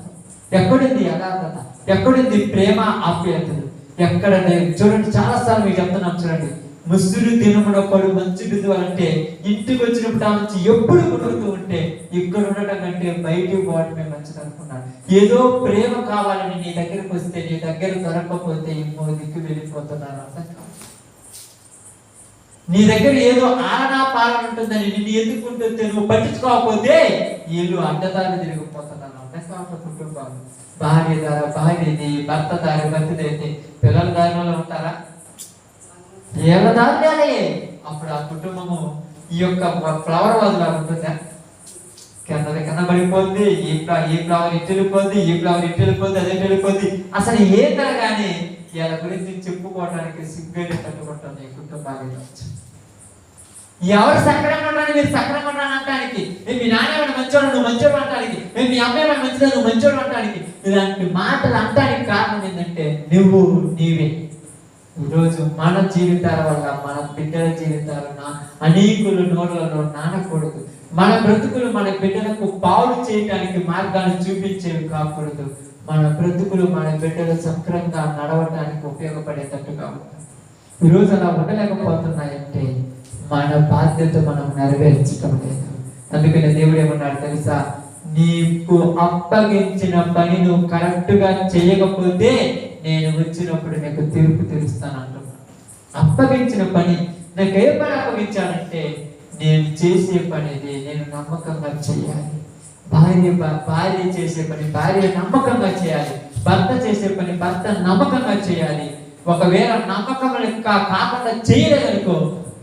ఎక్కడుంది యథార్థత? ఎక్కడుంది ప్రేమ ఆప్యాయతలు? ఎక్కడ? చూడండి, చాలాసార్లు మీకు చెప్తున్నాం. చూడండి, ముసురు దినమునొక్కడు మంచి బిందువాలంటే ఇంటికి వచ్చినప్పుడు ఆ నుంచి ఎప్పుడు కుదురుతూ ఉంటే ఇక్కడ ఉండటం కంటే బయటికి పోవడమే మంచిది అనుకున్నాడు. ఏదో ప్రేమ కావాలని నీ దగ్గరకు వస్తే నీ దగ్గర దొరకకపోతే ఇంకో దిక్కు వెళ్ళిపోతున్నాను. అర్థం కాదు. నీ దగ్గర ఏదో ఆలనా పాలన ఉంటుందని నిన్ను ఎదుర్కొంటుంటే నువ్వు పట్టించుకోకపోతే వీళ్ళు అడ్డదారి తిరిగిపోతున్నాను. అర్థం కాదు. కుటుంబాలు భార్య దారి భార్యది, భర్త దారి భర్తదైతే పిల్లల దారిలో ఉంటారా? ఏళ్ళ దారిలే. అప్పుడు ఆ కుటుంబము ఈ యొక్క ఫ్లవర్ వాజ్లా ఉంటుందా? కింద పడిపోద్ది. ఈ ఫ్లవర్ ఇటు వెళ్ళిపోద్ది, ఈ ఫ్లవర్ ఇటు వెళ్ళిపోద్ది, అదే వెళ్ళిపోద్ది. అసలు ఏ కానీ వీళ్ళ గురించి చెప్పుకోవడానికి సిగ్గుని కట్టుకుంటుంది ఈ కుటుంబాలు. ఎవరు సక్రంగా ఉండాలి? మీరు సక్రంగా ఉండాలి అంటానికి, మీ నాన్న మంచోడు నువ్వు మంచోడు అంటానికి, మీ అమ్మాయి మంచిదా నువ్వు మంచోడు అంటానికి, ఇలాంటి మాటలు అంటానికి కారణం ఏంటంటే నువ్వు నీవే. ఈరోజు మన జీవితాల వల్ల మన బిడ్డల జీవితాలు అనేకులు నోళ్లలో నానకూడదు. మన బ్రతుకులు మన బిడ్డలకు పాలు చేయడానికి మార్గాన్ని చూపించేవి కాకూడదు. మన బ్రతుకులు మన బిడ్డలు సక్రంగా నడవటానికి ఉపయోగపడేటట్టుగా ఉంటాయి. ఈరోజు అలా ఉండలేకపోతున్నాయంటే మన బాధ్యత మనం నెరవేర్చడం లేదు. అందుకని దేవుడు ఏమన్నాడు తెలుసా? నీకు అప్పగించిన పని నువ్వు కరెక్ట్ గా చేయకపోతే నేను వచ్చినప్పుడు నీకు తీర్పు తీరుస్తాను అంటున్నాను. అప్పగించిన పని నాకు ఏ పని అప్పగించానంటే నేను చేసే పనిది నేను నమ్మకంగా చేయాలి. భార్య చేసే పని భార్య నమ్మకంగా చేయాలి. భర్త చేసే పని భర్త నమ్మకంగా చేయాలి. ఒకవేళ నమ్మకం కాకుండా చేయలేదనుకో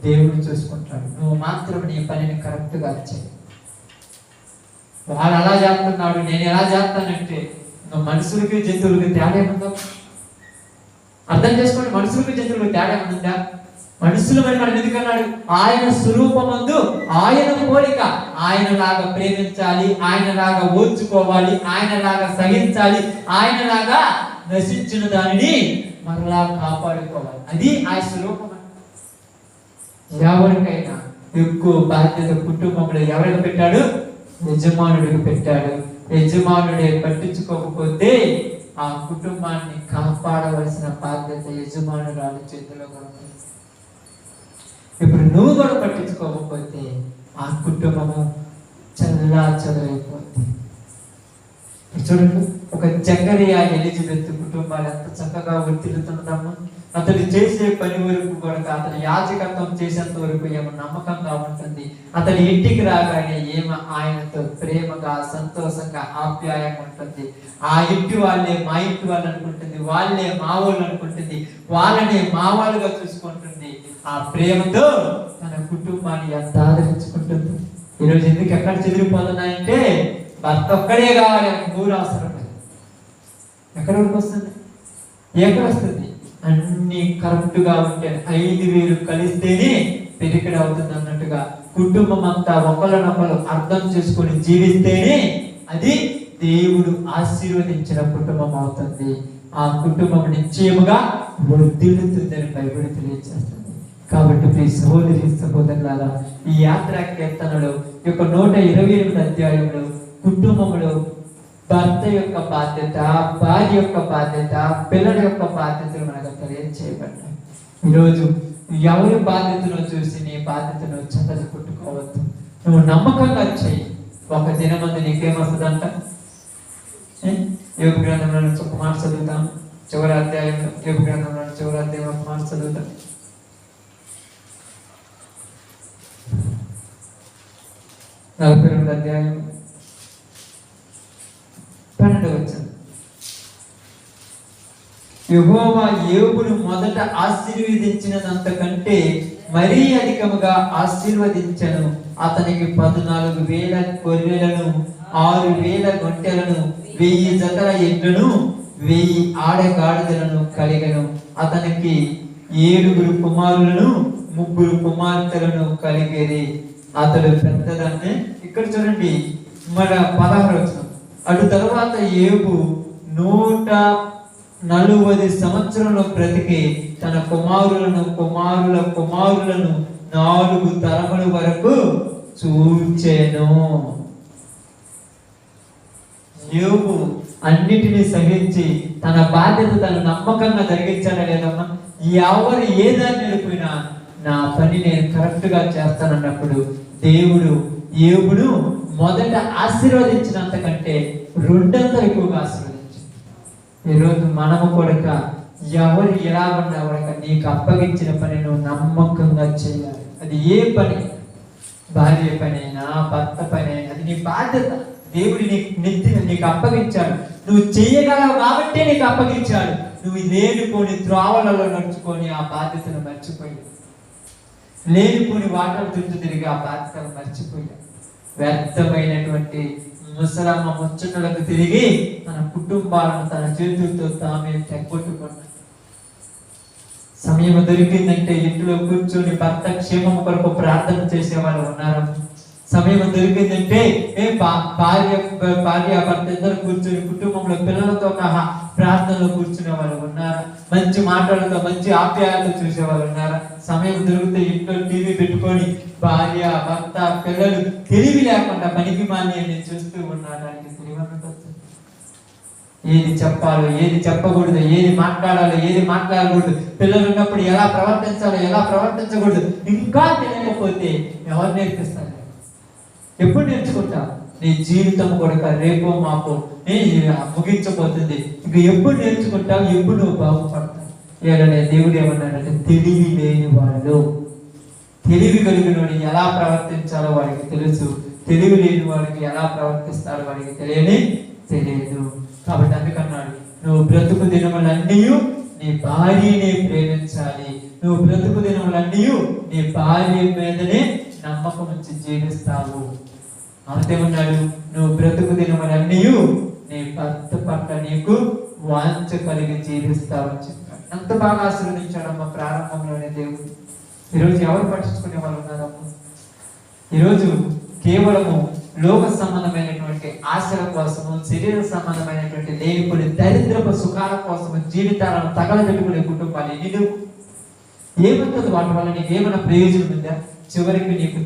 దేవుడు చూసుకుంటాడు. నువ్వు మాత్రం నీ పనిని కరెక్ట్గా చేయి. వాడు అలా చేస్తున్నాడు, నేను ఎలా చేస్తానంటే మనుషులకి జంతువులకి తేడా ఏముందో అర్థం చేసుకోండి. మనుషులకి జంతువులకు తేడా ఏముందా? మనుషులు మరి మనం ఎందుకన్నాడు? ఆయన స్వరూపమందు ఆయన పోలిక, ఆయనలాగా ప్రేమించాలి, ఆయనలాగా ఓర్చుకోవాలి, ఆయనలాగా సహించాలి, ఆయనలాగా నశించిన దానిని మరలా కాపాడుకోవాలి. అది ఆయన స్వరూపం. ఎవరికైనా ఎక్కువ బాధ్యత కుటుంబంలో ఎవరికి పెట్టాడు? యజమానుడికి పెట్టాడు. యజమానుడే పట్టించుకోకపోతే ఆ కుటుంబాన్ని కాపాడవలసిన బాధ్యత యజమానురాలి చేతిలో ఉంటుంది. ఇప్పుడు నువ్వు కూడా పట్టించుకోకపోతే ఆ కుటుంబము చల్లాచదరైపోతుంది. చూడండి, ఒక జకరియా ఎలిజబెత్ కుటుంబాలు ఎంత చక్కగా వర్తిల్లుతుందమ్మా. అతడు చేసే పని వరకు కూడా, అతని యాజకత్వం చేసేంత వరకు ఏమో నమ్మకంగా ఉంటుంది. అతని ఇంటికి రాగానే ఏమో ఆయనతో ప్రేమగా సంతోషంగా ఆప్యాయంగా ఉంటుంది. ఆ ఇంటి వాళ్ళే మా ఇంటి వాళ్ళు అనుకుంటుంది, వాళ్ళే మా వాళ్ళు అనుకుంటుంది, వాళ్ళనే మా వాళ్ళుగా చూసుకుంటుంది. ఆ ప్రేమతో తన కుటుంబాన్ని ఎంత ఆదరించుకుంటుంది. ఈరోజు ఎందుకు ఎక్కడ చెదిరిపోతున్నాయంటే భర్త ఒక్కడే కావాలి, ఊరు అవసరం లేదు. ఎక్కడ వస్తుంది? ఎక్కడ వస్తుంది? అన్ని కరెక్ట్గా ఉంటే 5,000 కలిస్తేనే పెరిగిడ అవుతుంది అన్నట్టుగా కుటుంబం అంతా ఒకరినొకరు అర్థం చేసుకొని జీవిస్తేనే అది దేవుడు ఆశీర్వదించిన కుటుంబం అవుతుంది. ఆ కుటుంబం నిశ్చయముగా వర్ధిల్లుతుందని బైబిల్ తెలియజేస్తుంది. కాబట్టి ప్రియ సహోదరి సహోదరులారా, ఈ యాత్రా కీర్తనలో యొక్క 128 అధ్యాయంలో కుటుంబంలో భర్త యొక్క బాధ్యత, భార్య యొక్క బాధ్యత, పిల్లల యొక్క బాధ్యతలు మనకు తెలియజేయబడ్డాయి. ఈరోజు ఎవరి బాధ్యతను చూసి నీ బాధ్యతను చెత్తలు కొట్టుకోవద్దు. నువ్వు నమ్మకంగా చెయ్యి. ఒక దినమంది నీకేమొస్తుందంట? యోగ గ్రంథంలో నుంచి ఒక మాట చదువుతాం. చివరి అధ్యాయంలో యోగ గ్రంథంలో చివరి అధ్యాయం ఒక మాట చదువుతాం. 42వ అధ్యాయం 12వ వచనం. యెహోవా యోబును మొదట ఆశీర్వదించినంతకంటే మరీ అధికముగా ఆశీర్వదించెను. అతనికి 14,000 గొర్రెలను, 6,000 గొంటెలను, 1000 జతల ఎడ్లను, 1000 ఆడగాడిదలను కలిగెను. అతనికి 7 కుమారులను, 3 కుమార్తెలను కలిగేది. అతడు పెద్దదాన్ని. ఇక్కడ చూడండి, మన 16వ వచనం. అటు తర్వాత యోబు 140 సంవత్సరంలో బ్రతికి తన కుమారులను, కుమారుల కుమారులను 4 తరముల వరకు చూచెను. యోబు అన్నిటినీ సహించి తన బాధ్యత తను నమ్మకంగా జరిగించాడా లేదమ్మా? ఎవరు ఏదాన్ని వెళ్ళిపోయినా నా పని నేను కరెక్ట్ గా చేస్తానన్నప్పుడు దేవుడు యోబును మొదట ఆశీర్వదించినంతకంటే 2 ఎక్కువగా ఆశీర్వదించింది. ఈరోజు మనము కూడా ఎవరు ఎలా ఉన్నా కూడా నీకు అప్పగించిన పని నువ్వు నమ్మకంగా చేయాలి. అది ఏ పని, భార్య పనైనా భర్త పనైనా, అది నీ బాధ్యత. దేవుడు నీకు అప్పగించాడు. నువ్వు చేయగలవు కాబట్టే నీకు అప్పగించాడు. నువ్వు లేనిపోని త్రోవలలో నడుచుకొని ఆ బాధ్యతను మర్చిపోయావు. లేనిపోని వాటర్ చుట్టూ తిరిగి ఆ బాధ్యతను మర్చిపోయావు. వ్యర్థమైనటువంటి ముసలమ్మ ముచ్చటలకు తిరిగి తన కుటుంబాలను తన చేతులతో తామే తెగొట్టుకున్నాడు. సమయం దొరికిందంటే ఇంట్లో కూర్చొని భర్త క్షేమం కొరకు ప్రార్థన చేసే వాళ్ళు ఉన్నారు. సమయం దొరికిందంటే భార్య భర్త ఇద్దరు కూర్చొని కుటుంబంలో పిల్లలతో ప్రార్థనలో కూర్చునే వాళ్ళు ఉన్నారు. మంచి మాటలతో మంచి ఆప్యాయాలతో చూసే వాళ్ళు ఉన్నారు. సమయం దొరికితే ఇంట్లో టీవీ పెట్టుకొని భార్య భర్త పిల్లలు తెలివి లేకుండా పనికి మాని చూస్తూ ఉండడానికి ఏది చెప్పాలో, ఏది చెప్పకూడదు, ఏది మాట్లాడాలో, ఏది మాట్లాడకూడదు, పిల్లలు ఉన్నప్పుడు ఎలా ప్రవర్తించాలో, ఎలా ప్రవర్తించకూడదు ఇంకా తెలియకపోతే ఎవరు నేర్పిస్తారు? ఎప్పుడు నేర్చుకుంటావు? నీ జీవితం కూడా రేపో మాపో ముగించబోతుంది. ఇక ఎప్పుడు నేర్చుకుంటావు? ఎప్పుడు నువ్వు బాగుపడతావు? ఏదైనా దేవుడు ఏమన్నాడంటే తెలివి లేని వాళ్ళు, తెలివి కలిగిన వాడు ఎలా ప్రవర్తించాలో వాడికి తెలుసు, తెలివి లేని వాడికి ఎలా ప్రవర్తిస్తారో వాడికి తెలియదు. కాబట్టి అందుకన్నాడు, నువ్వు బ్రతుకు దినములన్నీ నీ భార్యనే ప్రేమించాలి. నువ్వు బ్రతుకు దినములన్నీ నీ భార్య మీదనే నమ్మకం ఉంచి జీవిస్తావు. అంతేమన్నాడు, నువ్వు బ్రతుకు దినములన్నీ నీ భర్త పట్ల నీకు వాంఛ కలిగి జీవిస్తావని చెప్పాడు. ఎంత బాగా ఆశీర్వదించాడమ్మ ప్రారంభంలోనే దేవుడు. ఈరోజు ఎవరు పట్టించుకునే వాళ్ళు ఉన్నారమ్మ? ఈరోజు కేవలము లోక సంబంధమైనటువంటి ఆశల కోసము, శరీర సంబంధమైనటువంటి లేనిపోని దరిద్రపు సుఖాల కోసము జీవితాలను తగలబెట్టుకునే కుటుంబాలు ఎన్ని లేవు. ఏమంటుంది వాటి వల్ల నీకు ఏమైనా ప్రయోజనం ఉందా? చివరికి నీకు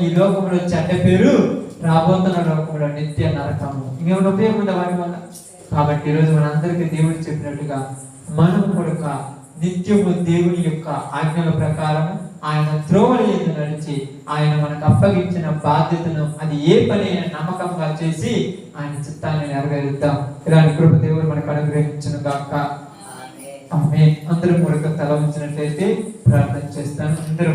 ఈ లోకంలో చెడ్డ పేరు, రాబోతున్న లోకంలో నిత్య నరకము. ఇంకేమైనా ఉపయోగం ఉందా వాటి వల్ల? కాబట్టి ఈరోజు మనందరికీ దేవుడు చెప్పినట్టుగా మనం కూడా నిత్యము దేవుని యొక్క ఆజ్ఞల ప్రకారం ఆయన త్రోవల యందు నడిచి ఆయన మనకు అప్పగించిన బాధ్యతను అది ఏ పని అయినా నమ్మకంగా చేసి ఆయన చిత్తాన్ని నెరవేరుద్దాం. ఇలాంటి కృప దేవుడు మనకు అనుగ్రహించును గాక. ఆమేన్. అందరూ కూడా తల ఉంచినట్లయితే ప్రార్థన చేస్తాను. అందరూ